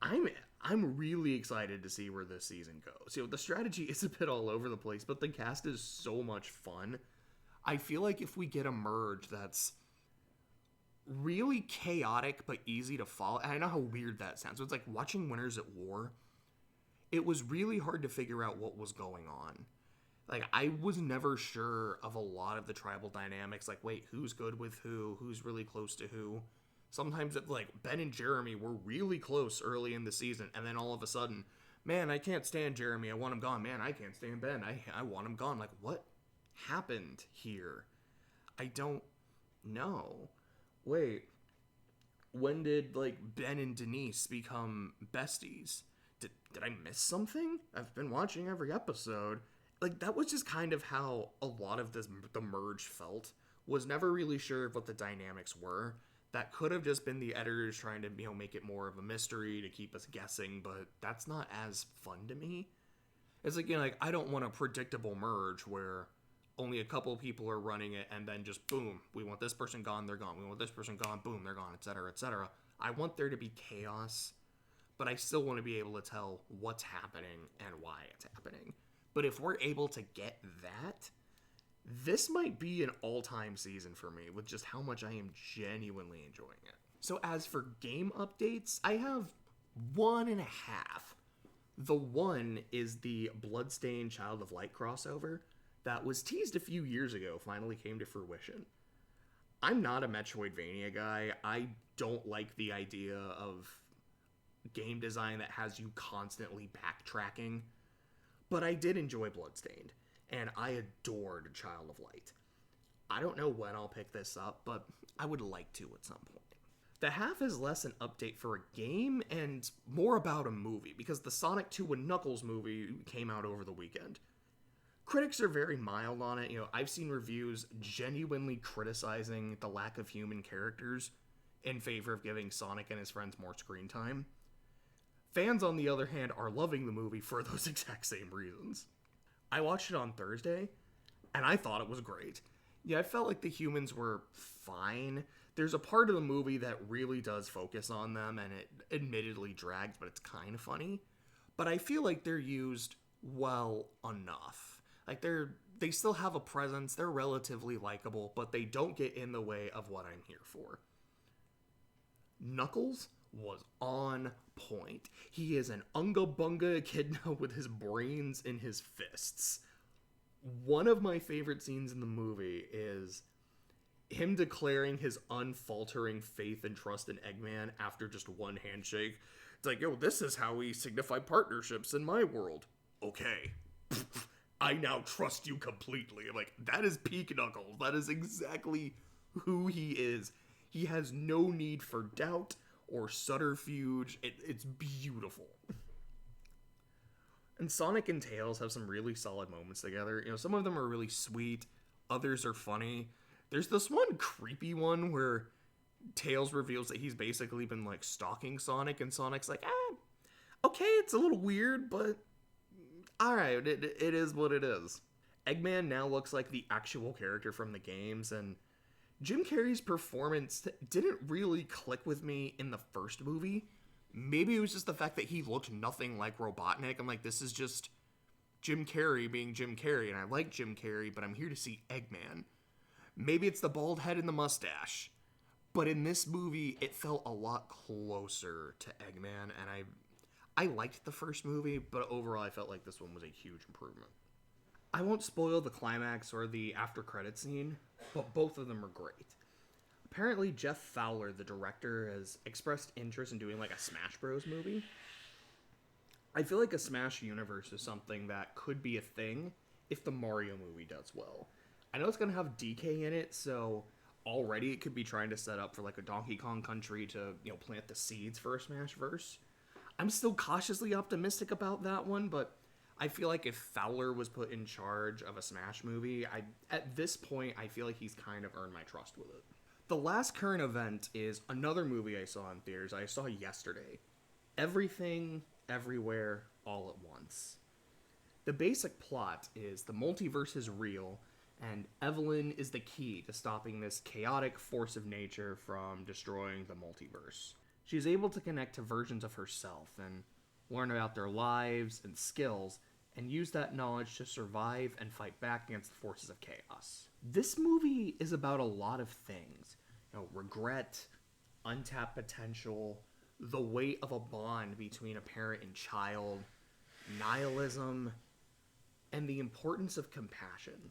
I'm really excited to see where this season goes. The strategy is a bit all over the place, but the cast is so much fun. I feel like if we get a merge that's really chaotic but easy to follow, and I know how weird that sounds. So it's like watching Winners at War. It was really hard to figure out what was going on. Like, I was never sure of a lot of the tribal dynamics. Like, wait, who's good with who? Who's really close to who? Sometimes, Ben and Jeremy were really close early in the season, and then all of a sudden, man, I can't stand Jeremy, I want him gone. Man, I can't stand Ben, I want him gone. Like, what happened here? I don't know. Wait, when did, Ben and Denise become besties? Did I miss something? I've been watching every episode. That was just kind of how a lot of the merge felt. Was never really sure of what the dynamics were. That could have just been the editors trying to, make it more of a mystery to keep us guessing, but that's not as fun to me. It's I don't want a predictable merge where only a couple people are running it and then just boom, we want this person gone, they're gone. We want this person gone, boom, they're gone, etc., etc. I want there to be chaos, but I still want to be able to tell what's happening and why it's happening. But if we're able to get that, this might be an all-time season for me with just how much I am genuinely enjoying it. So as for game updates, I have 1.5. The one is the Bloodstained Child of Light crossover that was teased a few years ago, finally came to fruition. I'm not a Metroidvania guy. I don't like the idea of game design that has you constantly backtracking, but I did enjoy Bloodstained. And I adored Child of Light. I don't know when I'll pick this up, but I would like to at some point. The half is less an update for a game and more about a movie, because the Sonic 2 and Knuckles movie came out over the weekend. Critics are very mild on it. I've seen reviews genuinely criticizing the lack of human characters in favor of giving Sonic and his friends more screen time. Fans, on the other hand, are loving the movie for those exact same reasons. I watched it on Thursday, and I thought it was great. I felt like the humans were fine. There's a part of the movie that really does focus on them, and it admittedly drags, but it's kind of funny. But I feel like they're used well enough. They still have a presence, they're relatively likable, but they don't get in the way of what I'm here for. Knuckles was on point. He is an unga bunga echidna with his brains in his fists. One of my favorite scenes in the movie is him declaring his unfaltering faith and trust in Eggman after just one handshake. It's yo, this is how we signify partnerships in my world. Okay. I now trust you completely. That is peak Knuckles. That is exactly who he is. He has no need for doubt or subterfuge. It's beautiful. And Sonic and Tails have some really solid moments together. Some of them are really sweet. Others are funny. There's this one creepy one where Tails reveals that he's basically been, stalking Sonic, and Sonic's okay, it's a little weird, but alright, it is what it is. Eggman now looks like the actual character from the games, and Jim Carrey's performance didn't really click with me in the first movie. Maybe it was just the fact that he looked nothing like Robotnik. I'm this is just Jim Carrey being Jim Carrey, and I like Jim Carrey, but I'm here to see Eggman. Maybe it's the bald head and the mustache. But in this movie, it felt a lot closer to Eggman, and I liked the first movie, but overall I felt like this one was a huge improvement. I won't spoil the climax or the after-credit scene, but both of them are great. Apparently, Jeff Fowler, the director, has expressed interest in doing a Smash Bros. Movie. I feel like a Smash universe is something that could be a thing if the Mario movie does well. I know it's going to have DK in it, so already it could be trying to set up for a Donkey Kong Country to, plant the seeds for a Smash verse. I'm still cautiously optimistic about that one, but I feel like if Fowler was put in charge of a Smash movie, at this point, I feel like he's kind of earned my trust with it. The last current event is another movie I saw in theaters. I saw yesterday. Everything, Everywhere, All at Once. The basic plot is the multiverse is real, and Evelyn is the key to stopping this chaotic force of nature from destroying the multiverse. She's able to connect to versions of herself and learn about their lives and skills, and use that knowledge to survive and fight back against the forces of chaos. This movie is about a lot of things. Regret, untapped potential, the weight of a bond between a parent and child, nihilism, and the importance of compassion.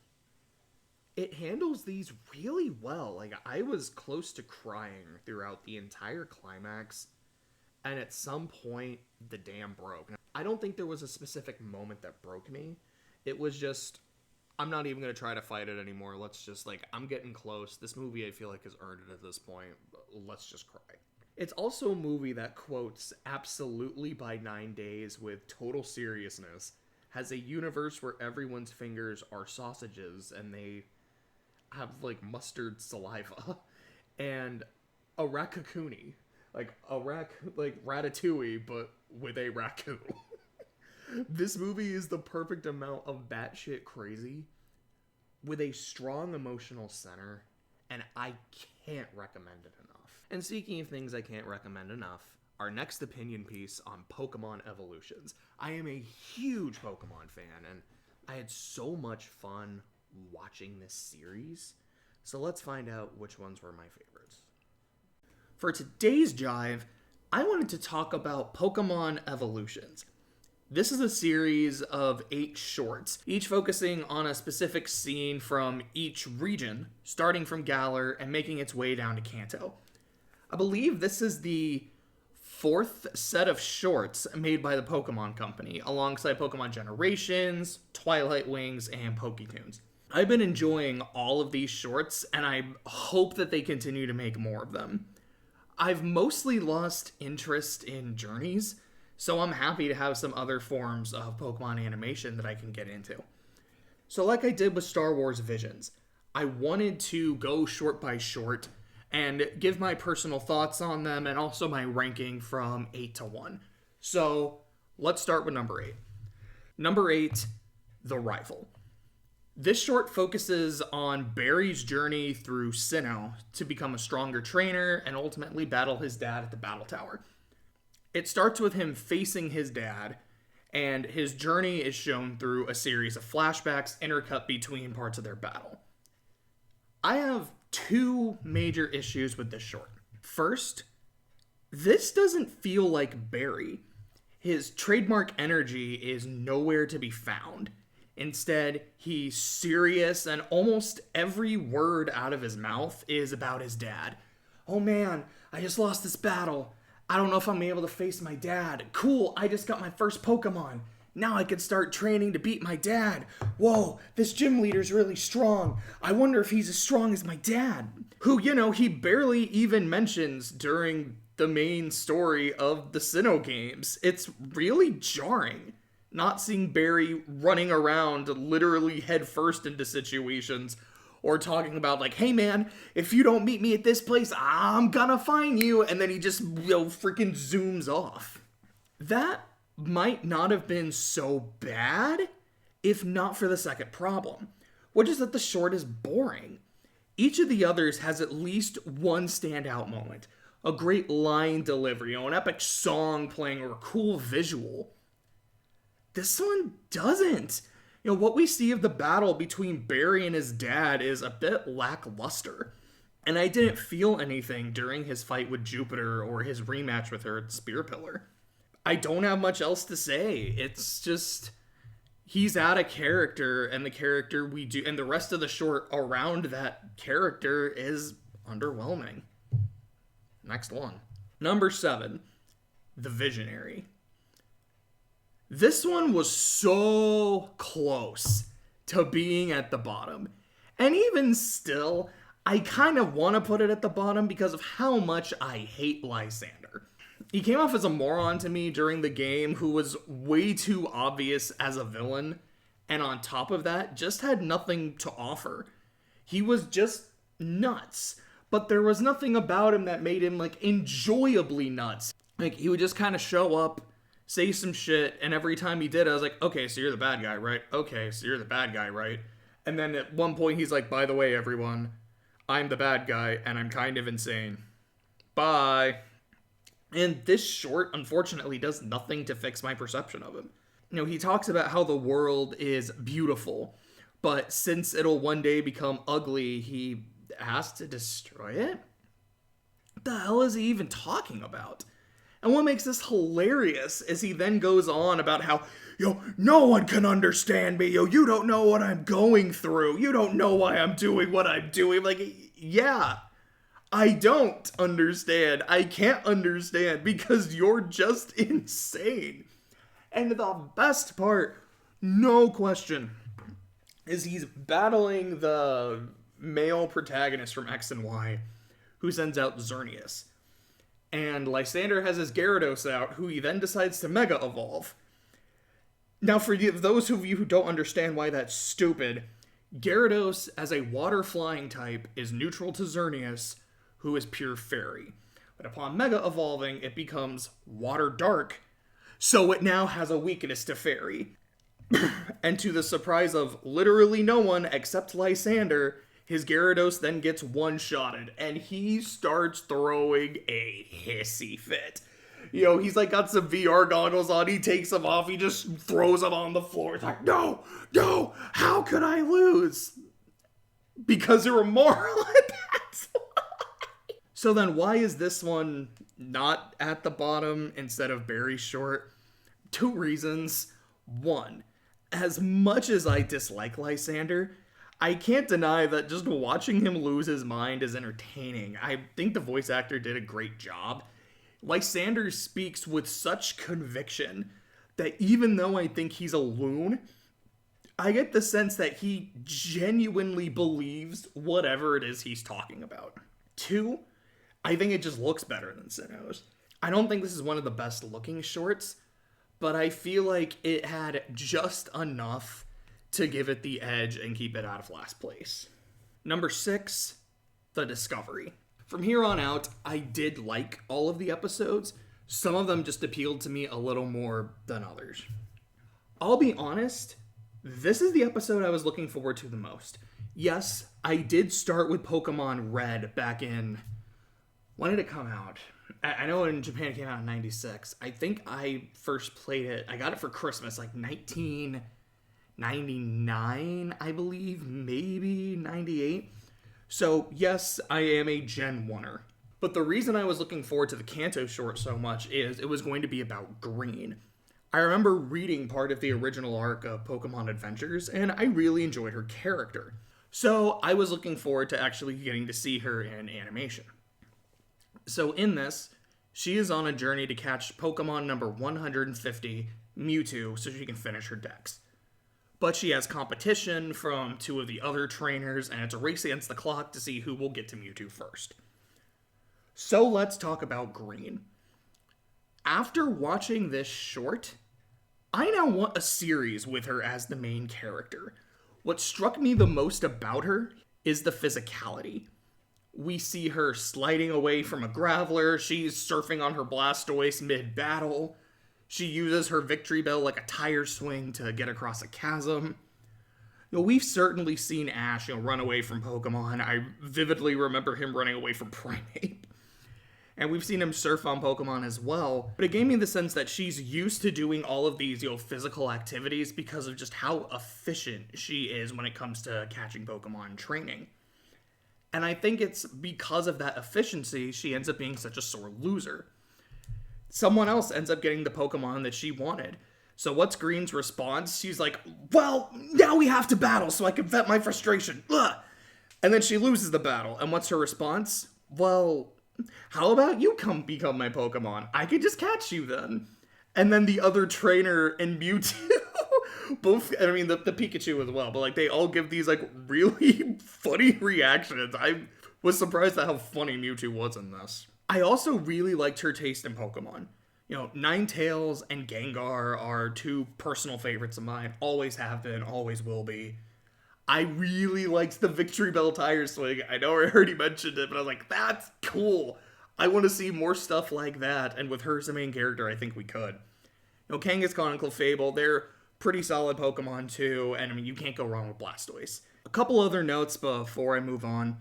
It handles these really well. I was close to crying throughout the entire climax, and at some point, the dam broke. I don't think there was a specific moment that broke me. It was just, I'm not even going to try to fight it anymore. I'm getting close. This movie, I feel like, has earned it at this point. Let's just cry. It's also a movie that quotes Absolutely by 9 Days with total seriousness, has a universe where everyone's fingers are sausages and they have, mustard saliva, and a raccoonie. Ratatouille, but with a raccoon. This movie is the perfect amount of batshit crazy with a strong emotional center, and I can't recommend it enough. And speaking of things I can't recommend enough, our next opinion piece on Pokemon Evolutions. I am a huge Pokemon fan, and I had so much fun watching this series. So let's find out which ones were my favorites. For today's Jive, I wanted to talk about Pokemon Evolutions. This is a series of 8 shorts, each focusing on a specific scene from each region, starting from Galar and making its way down to Kanto. I believe this is the 4th set of shorts made by the Pokemon Company, alongside Pokemon Generations, Twilight Wings, and Poketoons. I've been enjoying all of these shorts, and I hope that they continue to make more of them. I've mostly lost interest in Journeys, so I'm happy to have some other forms of Pokemon animation that I can get into. So like I did with Star Wars Visions, I wanted to go short by short and give my personal thoughts on them and also my ranking from 8 to 1. So let's start with number 8. Number 8, The Rival. This short focuses on Barry's journey through Sinnoh to become a stronger trainer and ultimately battle his dad at the Battle Tower. It starts with him facing his dad, and his journey is shown through a series of flashbacks intercut between parts of their battle. I have 2 major issues with this short. First, this doesn't feel like Barry. His trademark energy is nowhere to be found. Instead, he's serious, and almost every word out of his mouth is about his dad. Oh man, I just lost this battle. I don't know if I'm able to face my dad. Cool, I just got my first Pokemon. Now I can start training to beat my dad. Whoa, this gym leader's really strong. I wonder if he's as strong as my dad. Who, he barely even mentions during the main story of the Sinnoh games. It's really jarring not seeing Barry running around literally headfirst into situations, or talking about hey man, if you don't meet me at this place, I'm gonna find you, and then he just freaking zooms off. That might not have been so bad if not for the second problem, which is that the short is boring. Each of the others has at least one standout moment, a great line delivery, an epic song playing, or a cool visual. This one doesn't. What we see of the battle between Barry and his dad is a bit lackluster. And I didn't feel anything during his fight with Jupiter or his rematch with her at Spear Pillar. I don't have much else to say. It's just, he's out of character, and the character we do, and the rest of the short around that character is underwhelming. Next one. Number 7, The Visionary. This one was so close to being at the bottom. And even still, I kind of want to put it at the bottom because of how much I hate Lysander. He came off as a moron to me during the game who was way too obvious as a villain, and on top of that, just had nothing to offer. He was just nuts, but there was nothing about him that made him, like, enjoyably nuts. Like, he would just kind of show up, say some shit, and every time he did, I was like, okay, so you're the bad guy, right? Okay, so you're the bad guy, right? And then at one point, he's like, by the way, everyone, I'm the bad guy, and I'm kind of insane. Bye. And this short, unfortunately, does nothing to fix my perception of him. You know, he talks about how the world is beautiful, but since it'll one day become ugly, he has to destroy it? What the hell is he even talking about? And what makes this hilarious is he then goes on about how, no one can understand me. You don't know what I'm going through. You don't know why I'm doing what I'm doing. Like, yeah, I don't understand. I can't understand because you're just insane. And the best part, no question, is he's battling the male protagonist from X and Y who sends out Xerneas. And Lysander has his Gyarados out, who he then decides to Mega Evolve. Now, for those of you who don't understand why that's stupid, Gyarados, as a water-flying type, is neutral to Xerneas, who is pure fairy. But upon Mega Evolving, it becomes water-dark, so it now has a weakness to fairy. And to the surprise of literally no one except Lysander, his Gyarados then gets one-shotted, and he starts throwing a hissy fit. He's like got some VR goggles on, he takes them off, he just throws them on the floor. It's like, no, how could I lose? Because you're a moron, that's why. So then why is this one not at the bottom instead of very short? 2 reasons. 1, as much as I dislike Lysander, I can't deny that just watching him lose his mind is entertaining. I think the voice actor did a great job. Lysander speaks with such conviction that even though I think he's a loon, I get the sense that he genuinely believes whatever it is he's talking about. 2, I think it just looks better than Sinnoh's. I don't think this is one of the best looking shorts, but I feel like it had just enough to give it the edge and keep it out of last place. Number 6, The Discovery. From here on out, I did like all of the episodes. Some of them just appealed to me a little more than others. I'll be honest, this is the episode I was looking forward to the most. Yes, I did start with Pokemon Red back in... When did it come out? I know in Japan it came out in 96. I think I first played it, I got it for Christmas, like 1999, I believe, maybe 98. So yes, I am a Gen 1er. But the reason I was looking forward to the Kanto short so much is it was going to be about Green. I remember reading part of the original arc of Pokemon Adventures, and I really enjoyed her character. So I was looking forward to actually getting to see her in animation. So in this, she is on a journey to catch Pokemon number 150, Mewtwo, so she can finish her dex. But she has competition from 2 of the other trainers, and it's a race against the clock to see who will get to Mewtwo first. So let's talk about Green. After watching this short, I now want a series with her as the main character. What struck me the most about her is the physicality. We see her sliding away from a Graveler, she's surfing on her Blastoise mid-battle, she uses her Victory Bell like a tire swing to get across a chasm. We've certainly seen Ash, run away from Pokemon. I vividly remember him running away from Primeape. And we've seen him surf on Pokemon as well, but it gave me the sense that she's used to doing all of these, physical activities because of just how efficient she is when it comes to catching Pokemon and training. And I think it's because of that efficiency she ends up being such a sore loser. Someone else ends up getting the Pokemon that she wanted. So what's Green's response? She's like, well, now we have to battle so I can vent my frustration. Ugh. And then she loses the battle. And what's her response? Well, how about you come become my Pokemon? I could just catch you then. And then the other trainer and Mewtwo, both, the Pikachu as well, but they all give these really funny reactions. I was surprised at how funny Mewtwo was in this. I also really liked her taste in Pokemon. You know, Ninetales and Gengar are two personal favorites of mine. Always have been, always will be. I really liked the Victory Bell tire swing. I know I already mentioned it, but I was like, that's cool. I want to see more stuff like that, and with her as the main character, I think we could. You know, Kangaskhan and Clefable, they're pretty solid Pokemon too, and I mean, you can't go wrong with Blastoise. A couple other notes before I move on.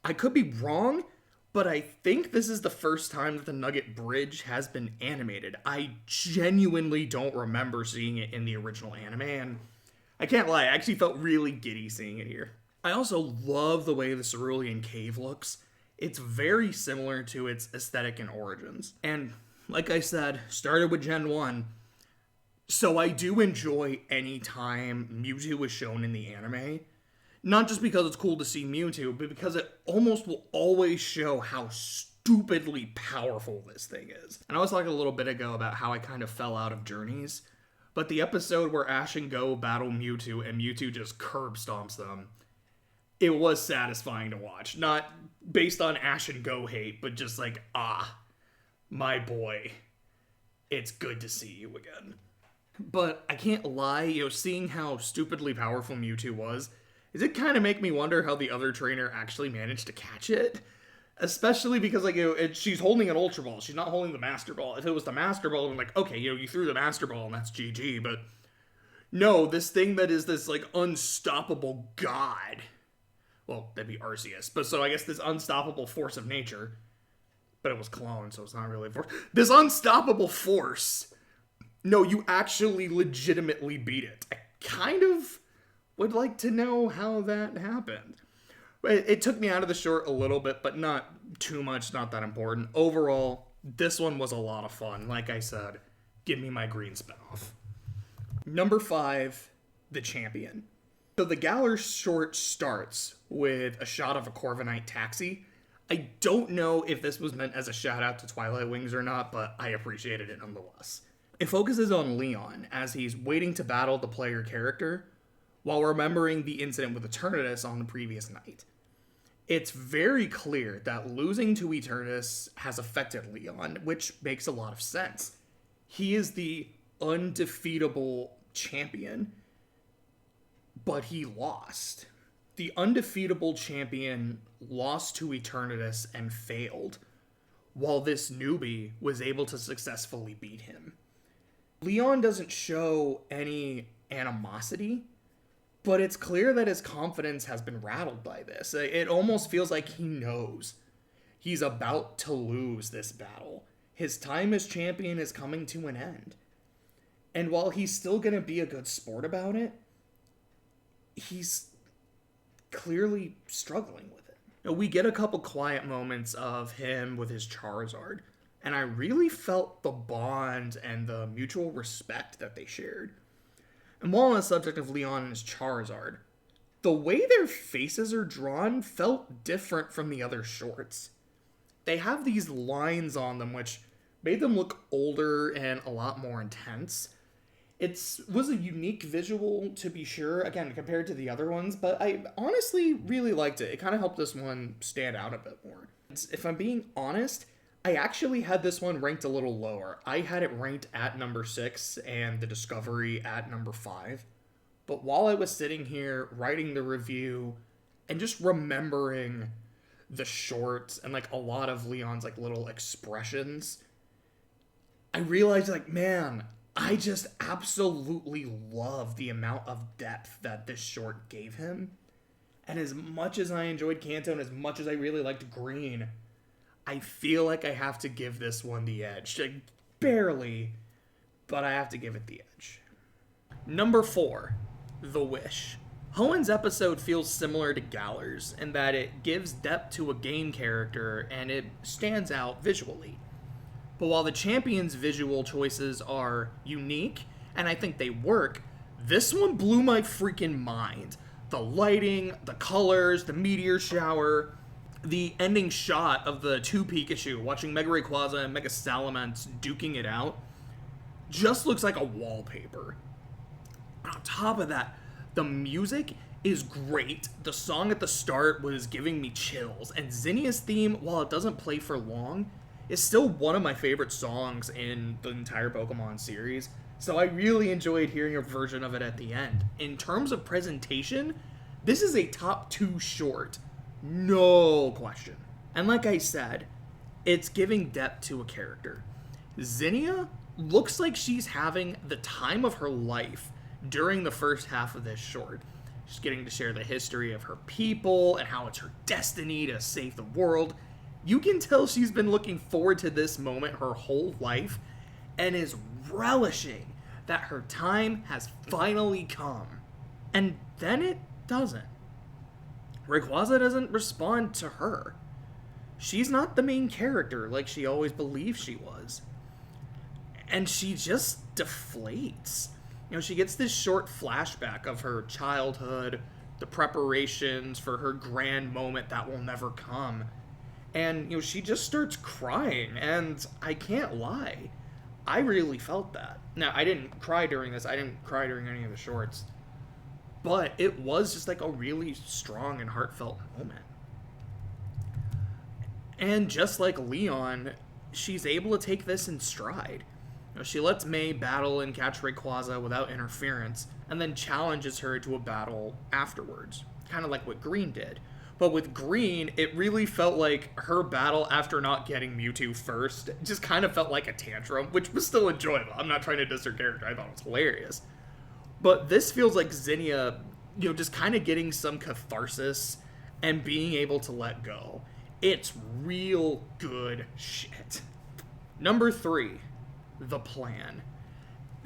I could be wrong, but I think this is the first time that the Nugget Bridge has been animated. I genuinely don't remember seeing it in the original anime, and I can't lie, I actually felt really giddy seeing it here. I also love the way the Cerulean Cave looks. It's very similar to its aesthetic and origins. And like I said, started with Gen 1, so I do enjoy any time Mewtwo is shown in the anime. Not just because it's cool to see Mewtwo, but because it almost will always show how stupidly powerful this thing is. And I was talking a little bit ago about how I kind of fell out of Journeys, but the episode where Ash and Go battle Mewtwo and Mewtwo just curb stomps them, it was satisfying to watch. Not based on Ash and Go hate, but just like, my boy, it's good to see you again. But I can't lie, you know, seeing how stupidly powerful Mewtwo was, it did kind of make me wonder how the other trainer actually managed to catch it. Especially because, like, you know, she's holding an Ultra Ball. She's not holding the Master Ball. If it was the Master Ball, I'm like, okay, you know, you threw the Master Ball and that's GG. But no, this thing that is this, like, unstoppable god. Well, that'd be Arceus. But so I guess this unstoppable force of nature. But it was clone, so it's not really a force. This unstoppable force. No, you actually legitimately beat it. I kind of would like to know how that happened. It took me out of the short a little bit, but not too much, not that important. Overall, this one was a lot of fun. Like I said, give me my green spinoff. Number 5, The Champion. So the Galar short starts with a shot of a Corviknight taxi. I don't know if this was meant as a shout out to Twilight Wings or not, but I appreciated it nonetheless. It focuses on Leon as he's waiting to battle the player character while remembering the incident with Eternatus on the previous night. It's very clear that losing to Eternatus has affected Leon, which makes a lot of sense. He is the undefeatable champion, but he lost. The undefeatable champion lost to Eternatus and failed, while this newbie was able to successfully beat him. Leon doesn't show any animosity, but it's clear that his confidence has been rattled by this. It almost feels like he knows he's about to lose this battle. His time as champion is coming to an end. And while he's still going to be a good sport about it, he's clearly struggling with it. Now, we get a couple quiet moments of him with his Charizard, and I really felt the bond and the mutual respect that they shared. And while on the subject of Leon and his Charizard, the way their faces are drawn felt different from the other shorts. They have these lines on them which made them look older and a lot more intense. It was a unique visual, to be sure, again, compared to the other ones, but I honestly really liked it. It kind of helped this one stand out a bit more. If I'm being honest, I actually had this one ranked a little lower. I had it ranked at number 6 and the Discovery at number 5. But while I was sitting here writing the review and just remembering the shorts and like a lot of Leon's like little expressions, I realized like, man, I just absolutely love the amount of depth that this short gave him. And as much as I enjoyed Kanto and as much as I really liked Green, I feel like I have to give this one the edge. Like, barely, but I have to give it the edge. Number 4, The Wish. Hoenn's episode feels similar to Galar's in that it gives depth to a game character and it stands out visually. But while the champion's visual choices are unique, and I think they work, this one blew my freaking mind. The lighting, the colors, the meteor shower, the ending shot of the 2 Pikachu watching Mega Rayquaza and Mega Salamence duking it out just looks like a wallpaper. On top of that, the music is great. The song at the start was giving me chills, and Zinnia's theme, while it doesn't play for long, is still one of my favorite songs in the entire Pokemon series. So I really enjoyed hearing a version of it at the end. In terms of presentation, this is a top 2 short. No question. And like I said, it's giving depth to a character. Zinnia looks like she's having the time of her life during the first half of this short. She's getting to share the history of her people and how it's her destiny to save the world. You can tell she's been looking forward to this moment her whole life and is relishing that her time has finally come. And then it doesn't. Rayquaza doesn't respond to her. She's not the main character like she always believed she was. And she just deflates. She gets this short flashback of her childhood, the preparations for her grand moment that will never come. And, she just starts crying, and I can't lie. I really felt that. Now, I didn't cry during this. I didn't cry during any of the shorts. But it was just like a really strong and heartfelt moment. And just like Leon, she's able to take this in stride. She lets May battle and catch Rayquaza without interference, and then challenges her to a battle afterwards. Kind of like what Green did. But with Green, it really felt like her battle after not getting Mewtwo first just kind of felt like a tantrum, which was still enjoyable. I'm not trying to diss her character. I thought it was hilarious. But this feels like Zinnia, just kind of getting some catharsis and being able to let go. It's real good shit. Number 3, the plan.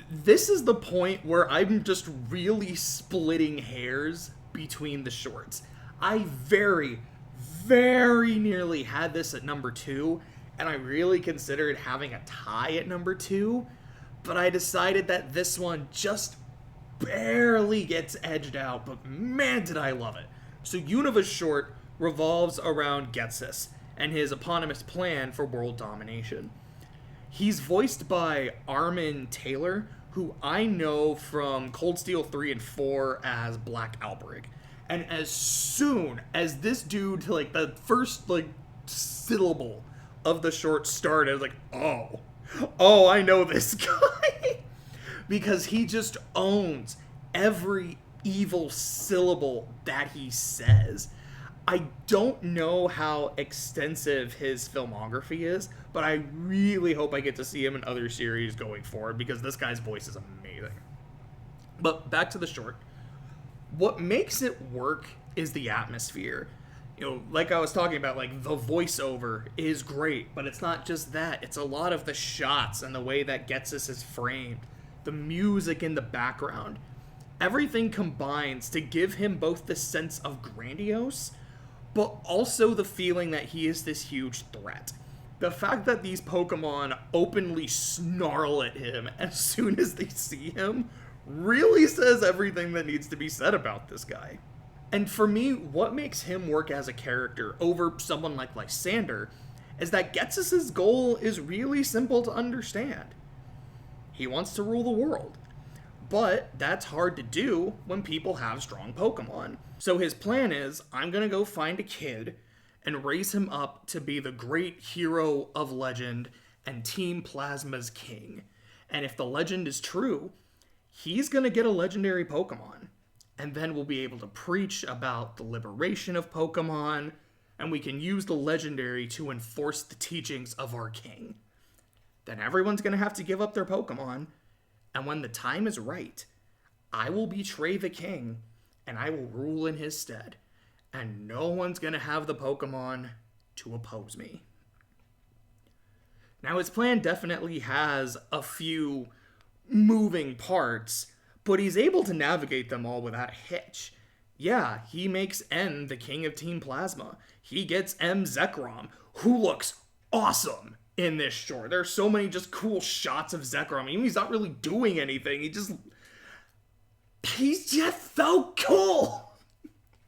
This is the point where I'm just really splitting hairs between the shorts. I very, very nearly had this at number 2, and I really considered having a tie at number 2, but I decided that this one just barely gets edged out, but man did I love it. So Unova's short revolves around Ghetsis and his eponymous plan for world domination. He's voiced by Armin Taylor, who I know from Cold Steel 3 and 4 as Black Alberic. And as soon as this dude, the first, syllable of the short started, I was like, oh, I know this guy. Because he just owns every evil syllable that he says. I don't know how extensive his filmography is, but I really hope I get to see him in other series going forward, because this guy's voice is amazing. But back to the short. What makes it work is the atmosphere. Like I was talking about, the voiceover is great, but it's not just that. It's a lot of the shots and the way that Ghetsis is framed, the music in the background. Everything combines to give him both the sense of grandiose, but also the feeling that he is this huge threat. The fact that these Pokemon openly snarl at him as soon as they see him really says everything that needs to be said about this guy. And for me, what makes him work as a character over someone like Lysander is that Ghetsis' goal is really simple to understand. He wants to rule the world. But that's hard to do when people have strong Pokemon. So his plan is, I'm going to go find a kid and raise him up to be the great hero of legend and Team Plasma's king. And if the legend is true, he's going to get a legendary Pokemon. And then we'll be able to preach about the liberation of Pokemon, and we can use the legendary to enforce the teachings of our king. Then everyone's going to have to give up their Pokemon, and when the time is right, I will betray the king, and I will rule in his stead, and no one's going to have the Pokemon to oppose me. Now, his plan definitely has a few moving parts, but he's able to navigate them all without a hitch. Yeah, he makes N the king of Team Plasma. He gets M Zekrom, who looks awesome in this short. There are so many just cool shots of Zekrom. Even he's not really doing anything. He's just so cool.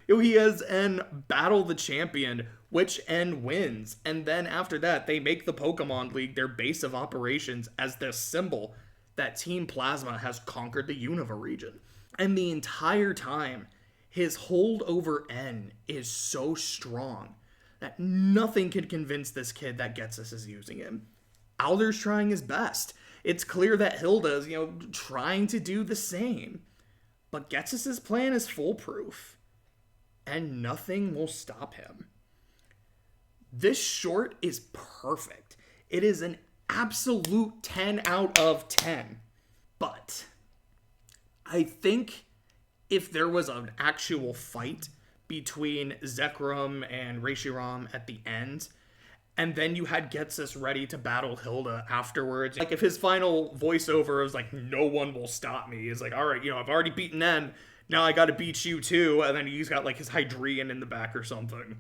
He has N battle the champion, which N wins. And then after that, they make the Pokemon League their base of operations as the symbol that Team Plasma has conquered the Unova region. And the entire time, his hold over N is so strong that nothing could convince this kid that Getsus is using him. Alder's trying his best. It's clear that Hilda's, trying to do the same. But Getsus's plan is foolproof. And nothing will stop him. This short is perfect. It is an absolute 10 out of 10. But I think if there was an actual fight between Zekrom and Reshiram at the end, and then you had Getsus ready to battle Hilda afterwards, like if his final voiceover was like, no one will stop me, is like, all right, I've already beaten them, now I gotta beat you too, and then he's got like his Hydreian in the back or something.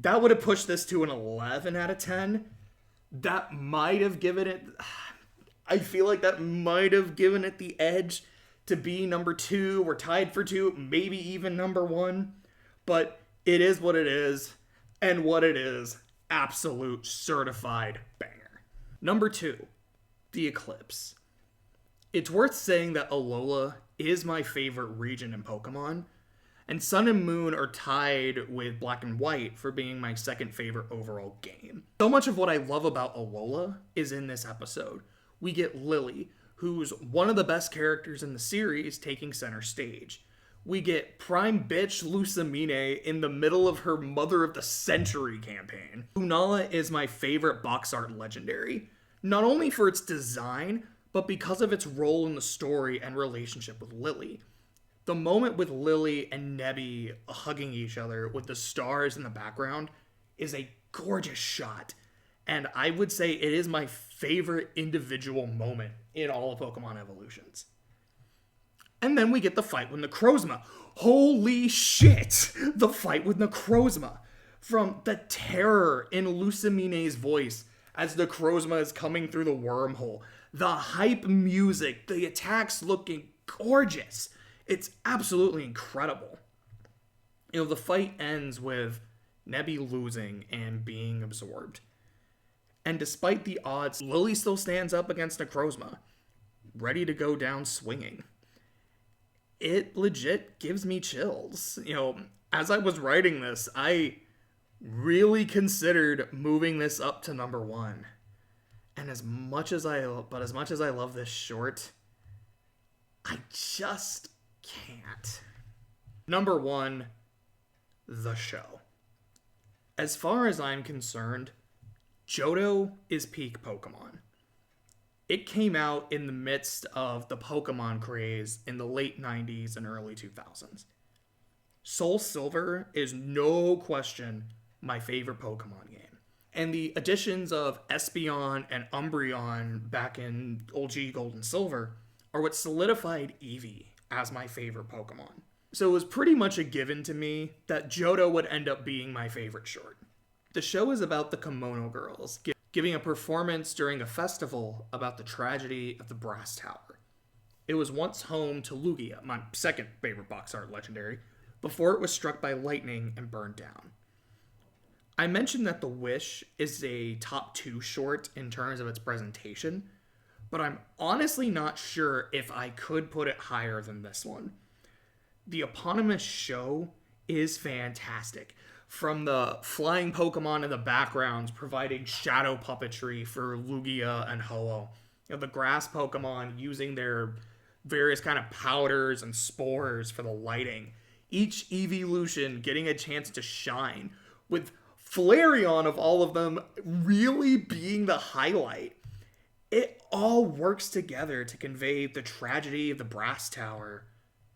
That would have pushed this to an 11 out of 10. That might have given it, I feel like that might have given it the edge to be number 2. We're tied for 2, maybe even number 1. But it is what it is, and what it is, absolute certified banger. Number 2, the Eclipse. It's worth saying that Alola is my favorite region in Pokemon, and Sun and Moon are tied with Black and White for being my second favorite overall game. So much of what I love about Alola is in this episode. We get Lily, who's one of the best characters in the series, taking center stage. We get Prime Bitch Lusamine in the middle of her Mother of the Century campaign. Lunala is my favorite box art legendary, not only for its design, but because of its role in the story and relationship with Lily. The moment with Lily and Nebby hugging each other with the stars in the background is a gorgeous shot, and I would say it is my favorite individual moment in all of Pokemon Evolutions. And then we get the fight with Necrozma. Holy shit! The fight with Necrozma. From the terror in Lusamine's voice as Necrozma is coming through the wormhole, the hype music, the attacks looking gorgeous. It's absolutely incredible. The fight ends with Nebby losing and being absorbed. And despite the odds, Lily still stands up against Necrozma, ready to go down swinging. It legit gives me chills. As I was writing this, I really considered moving this up to number 1. And as much as I love this short, I just can't. Number 1, the show. As far as I'm concerned, Johto is peak Pokemon. It came out in the midst of the Pokemon craze in the late 90s and early 2000s. Soul Silver is no question my favorite Pokemon game. And the additions of Espeon and Umbreon back in OG Gold and Silver are what solidified Eevee as my favorite Pokemon. So it was pretty much a given to me that Johto would end up being my favorite short. The show is about the Kimono Girls giving a performance during a festival about the tragedy of the Brass Tower. It was once home to Lugia, my second favorite box art legendary, before it was struck by lightning and burned down. I mentioned that The Wish is a top 2 short in terms of its presentation, but I'm honestly not sure if I could put it higher than this one. The eponymous show is fantastic. From the flying Pokemon in the backgrounds providing shadow puppetry for Lugia and Ho-Oh. The grass Pokemon using their various kind of powders and spores for the lighting. Each evolution getting a chance to shine, with Flareon of all of them really being the highlight. It all works together to convey the tragedy of the Brass Tower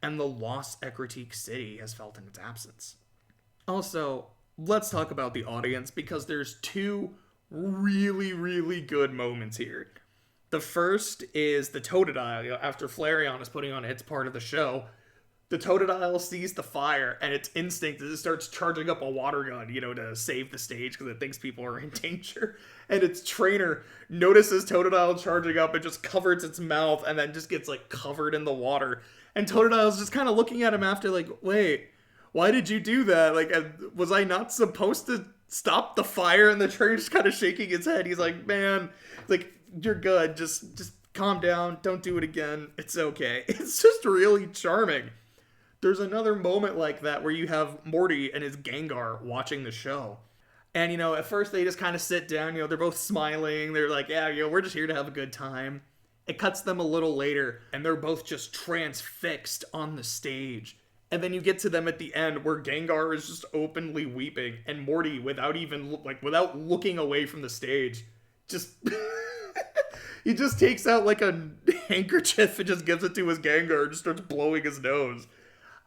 and the loss Ecruteak City has felt in its absence. Also, let's talk about the audience, because there's 2 really, really good moments here. The first is the Totodile. After Flareon is putting on its part of the show, the Totodile sees the fire, and its instinct is it starts charging up a water gun, to save the stage because it thinks people are in danger. And its trainer notices Totodile charging up and just covers its mouth and then just gets, covered in the water. And Totodile's just kind of looking at him after, wait, why did you do that? Was I not supposed to stop the fire? And the trainer's just kind of shaking his head. He's like, man, you're good. Just calm down. Don't do it again. It's okay. It's just really charming. There's another moment like that where you have Morty and his Gengar watching the show. And, at first they just kind of sit down, they're both smiling. They're like, yeah, we're just here to have a good time. It cuts them a little later, and they're both just transfixed on the stage. And then you get to them at the end where Gengar is just openly weeping, and Morty, without looking away from the stage, just he just takes out like a handkerchief and just gives it to his Gengar and just starts blowing his nose.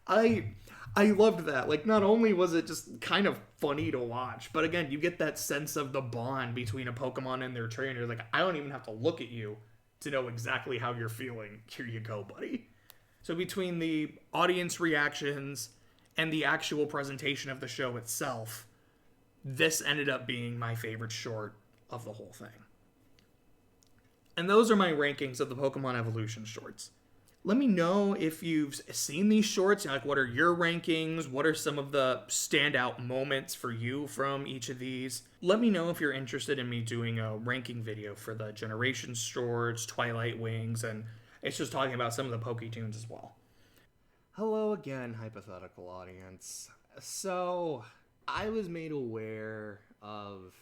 I loved that. Like, not only was it just kind of funny to watch, but again, you get that sense of the bond between a Pokemon and their trainer. Like, I don't even have to look at you to know exactly how you're feeling. Here you go, buddy. So between the audience reactions and the actual presentation of the show itself, this ended up being my favorite short of the whole thing. And those are my rankings of the Pokemon Evolution shorts. Let me know if you've seen these shorts. Like, what are your rankings? What are some of the standout moments for you from each of these? Let me know if you're interested in me doing a ranking video for the Generation shorts, Twilight Wings, and it's just talking about some of the Poketunes as well. Hello again, hypothetical audience. So, I was made aware of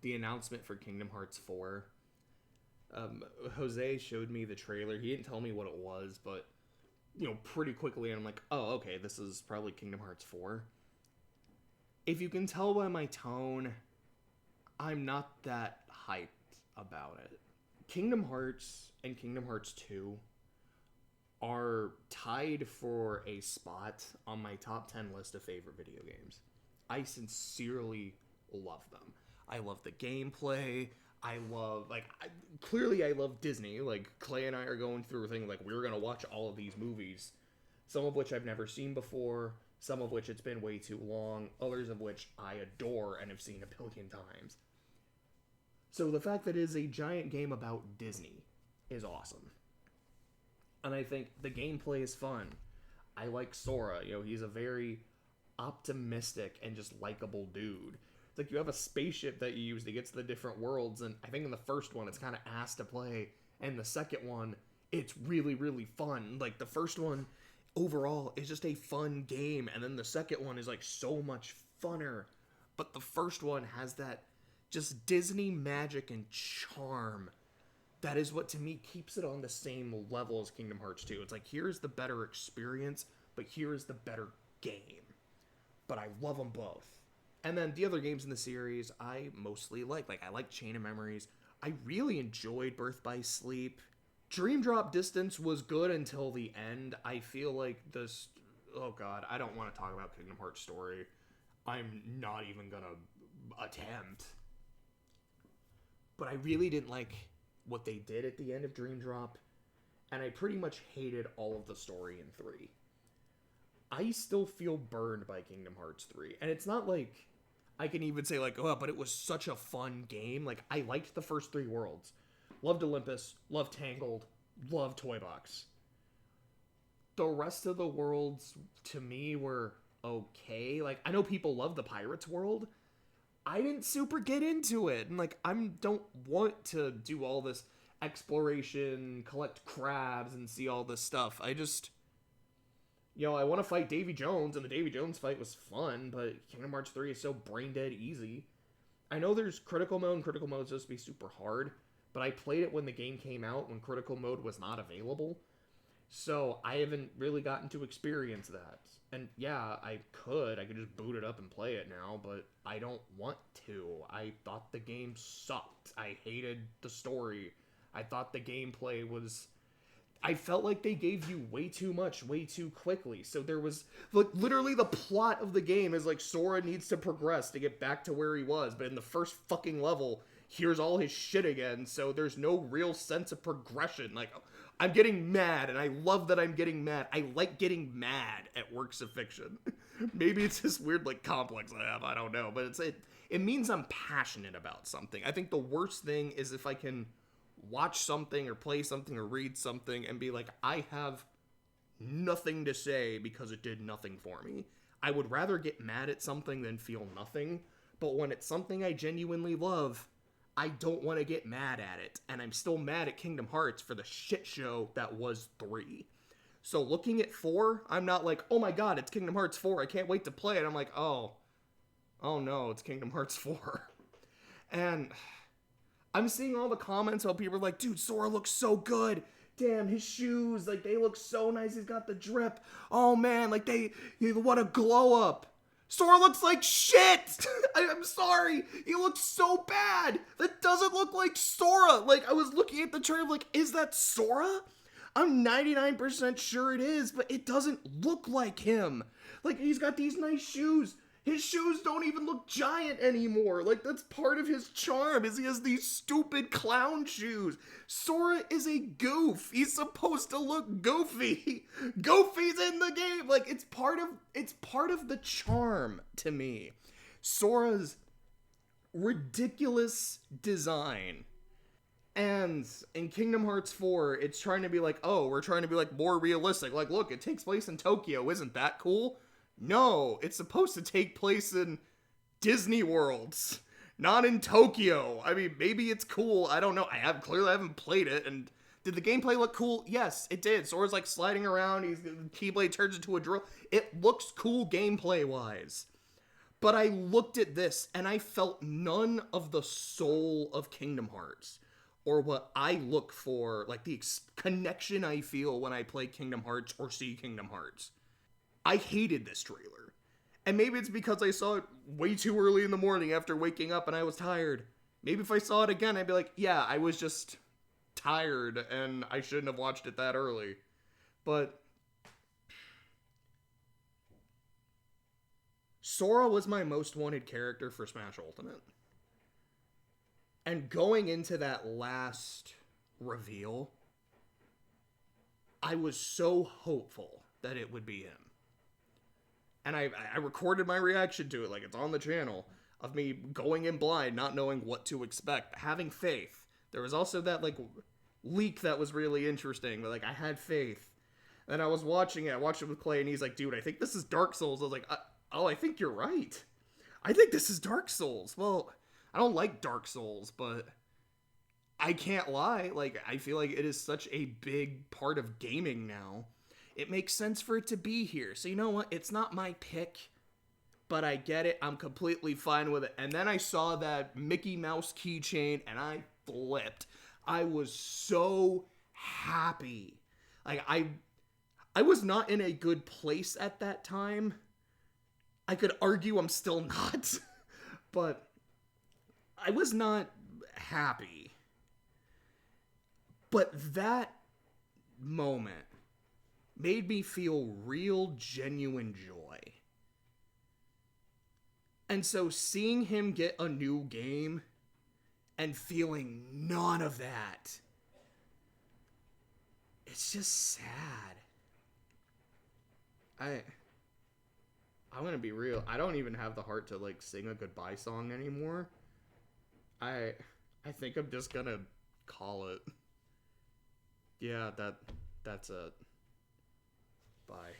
the announcement for Kingdom Hearts 4. Jose showed me the trailer. He didn't tell me what it was, but, pretty quickly, and I'm like, oh, okay, this is probably Kingdom Hearts 4. If you can tell by my tone, I'm not that hyped about it. Kingdom Hearts and Kingdom Hearts 2 are tied for a spot on my top 10 list of favorite video games. I sincerely love them. I love the gameplay. I love, clearly I love Disney. Like, Clay and I are going through a thing, like, we're going to watch all of these movies, some of which I've never seen before, some of which it's been way too long, others of which I adore and have seen a billion times. So the fact that it is a giant game about Disney is awesome. And I think the gameplay is fun. I like Sora. He's a very optimistic and just likable dude. It's like you have a spaceship that you use to get to the different worlds, and I think in the first one it's kind of ass to play, and the second one it's really, really fun. Like, the first one overall is just a fun game, and then the second one is like so much funner, but the first one has that just Disney magic and charm that is what to me keeps it on the same level as Kingdom Hearts 2. It's like, here's the better experience, but here's the better game. But I love them both. And then the other games in the series I mostly like. Like, I like Chain of Memories. I really enjoyed Birth by Sleep. Dream Drop Distance was good until the end. I feel like this... Oh, God. I don't want to talk about Kingdom Hearts story. I'm not even going to attempt. But I really didn't like what they did at the end of Dream Drop. And I pretty much hated all of the story in 3. I still feel burned by Kingdom Hearts 3. And it's not like... I can even say, like, oh, but it was such a fun game. Like, I liked the first 3 worlds. Loved Olympus, loved Tangled, loved Toy Box. The rest of the worlds, to me, were okay. Like, I know people love the Pirates world. I didn't super get into it. And, like, I don't want to do all this exploration, collect crabs, and see all this stuff. I just... I want to fight Davy Jones, and the Davy Jones fight was fun, but Kingdom Hearts 3 is so brain-dead easy. I know there's Critical Mode, and Critical Mode is supposed to be super hard, but I played it when the game came out, when Critical Mode was not available, so I haven't really gotten to experience that. And yeah, I could just boot it up and play it now, but I don't want to. I thought the game sucked. I hated the story. I thought the gameplay was... I felt like they gave you way too much, way too quickly. So there was, like, literally the plot of the game is, like, Sora needs to progress to get back to where he was. But in the first fucking level, here's all his shit again. So there's no real sense of progression. Like, I'm getting mad, and I love that I'm getting mad. I like getting mad at works of fiction. Maybe it's this weird, like, complex I have. I don't know. But it means I'm passionate about something. I think the worst thing is if I can... watch something or play something or read something and be like, I have nothing to say because it did nothing for me. I would rather get mad at something than feel nothing, but when it's something I genuinely love, I don't want to get mad at it, and I'm still mad at Kingdom Hearts for the shit show that was 3. So looking at 4, I'm not like, oh my god, it's Kingdom Hearts 4, I can't wait to play it. I'm like, oh, oh no, it's Kingdom Hearts 4. And I'm seeing all the comments how people are like, dude, Sora looks so good. Damn, his shoes, like, they look so nice. He's got the drip. Oh man, like, what a glow up. Sora looks like shit. I'm sorry. He looks so bad. That doesn't look like Sora. Like, I was looking at the trailer, like, is that Sora? I'm 99% sure it is, but it doesn't look like him. Like, he's got these nice shoes. His shoes don't even look giant anymore. Like, that's part of his charm, is he has these stupid clown shoes. Sora is a goof. He's supposed to look goofy. Goofy's in the game. Like, it's part of the charm to me. Sora's ridiculous design. And in Kingdom Hearts 4, it's trying to be like, oh, we're trying to be like more realistic. Like, look, it takes place in Tokyo. Isn't that cool? No, it's supposed to take place in Disney Worlds, not in Tokyo. I mean, maybe it's cool. I don't know. I haven't played it. And did the gameplay look cool? Yes, it did. Sora's like sliding around. The Keyblade turns into a drill. It looks cool gameplay wise. But I looked at this and I felt none of the soul of Kingdom Hearts, or what I look for, like the connection I feel when I play Kingdom Hearts or see Kingdom Hearts. I hated this trailer. And maybe it's because I saw it way too early in the morning after waking up and I was tired. Maybe if I saw it again, I'd be like, yeah, I was just tired and I shouldn't have watched it that early. But Sora was my most wanted character for Smash Ultimate. And going into that last reveal, I was so hopeful that it would be him. And I recorded my reaction to it, like it's on the channel, of me going in blind, not knowing what to expect, having faith. There was also that, like, leak that was really interesting, but, like, I had faith. And I was watching it, I watched it with Clay, and he's like, dude, I think this is Dark Souls. I was like, oh, I think you're right. I think this is Dark Souls. Well, I don't like Dark Souls, but I can't lie. Like, I feel like it is such a big part of gaming now. It makes sense for it to be here. So you know what? It's not my pick, but I get it. I'm completely fine with it. And then I saw that Mickey Mouse keychain, and I flipped. I was so happy. Like, I was not in a good place at that time. I could argue I'm still not, but I was not happy. But that moment made me feel real, genuine joy. And so seeing him get a new game and feeling none of that, it's just sad. I'm gonna be real. I don't even have the heart to, like, sing a goodbye song anymore. I think I'm just gonna call it. Yeah, that's it. Bye.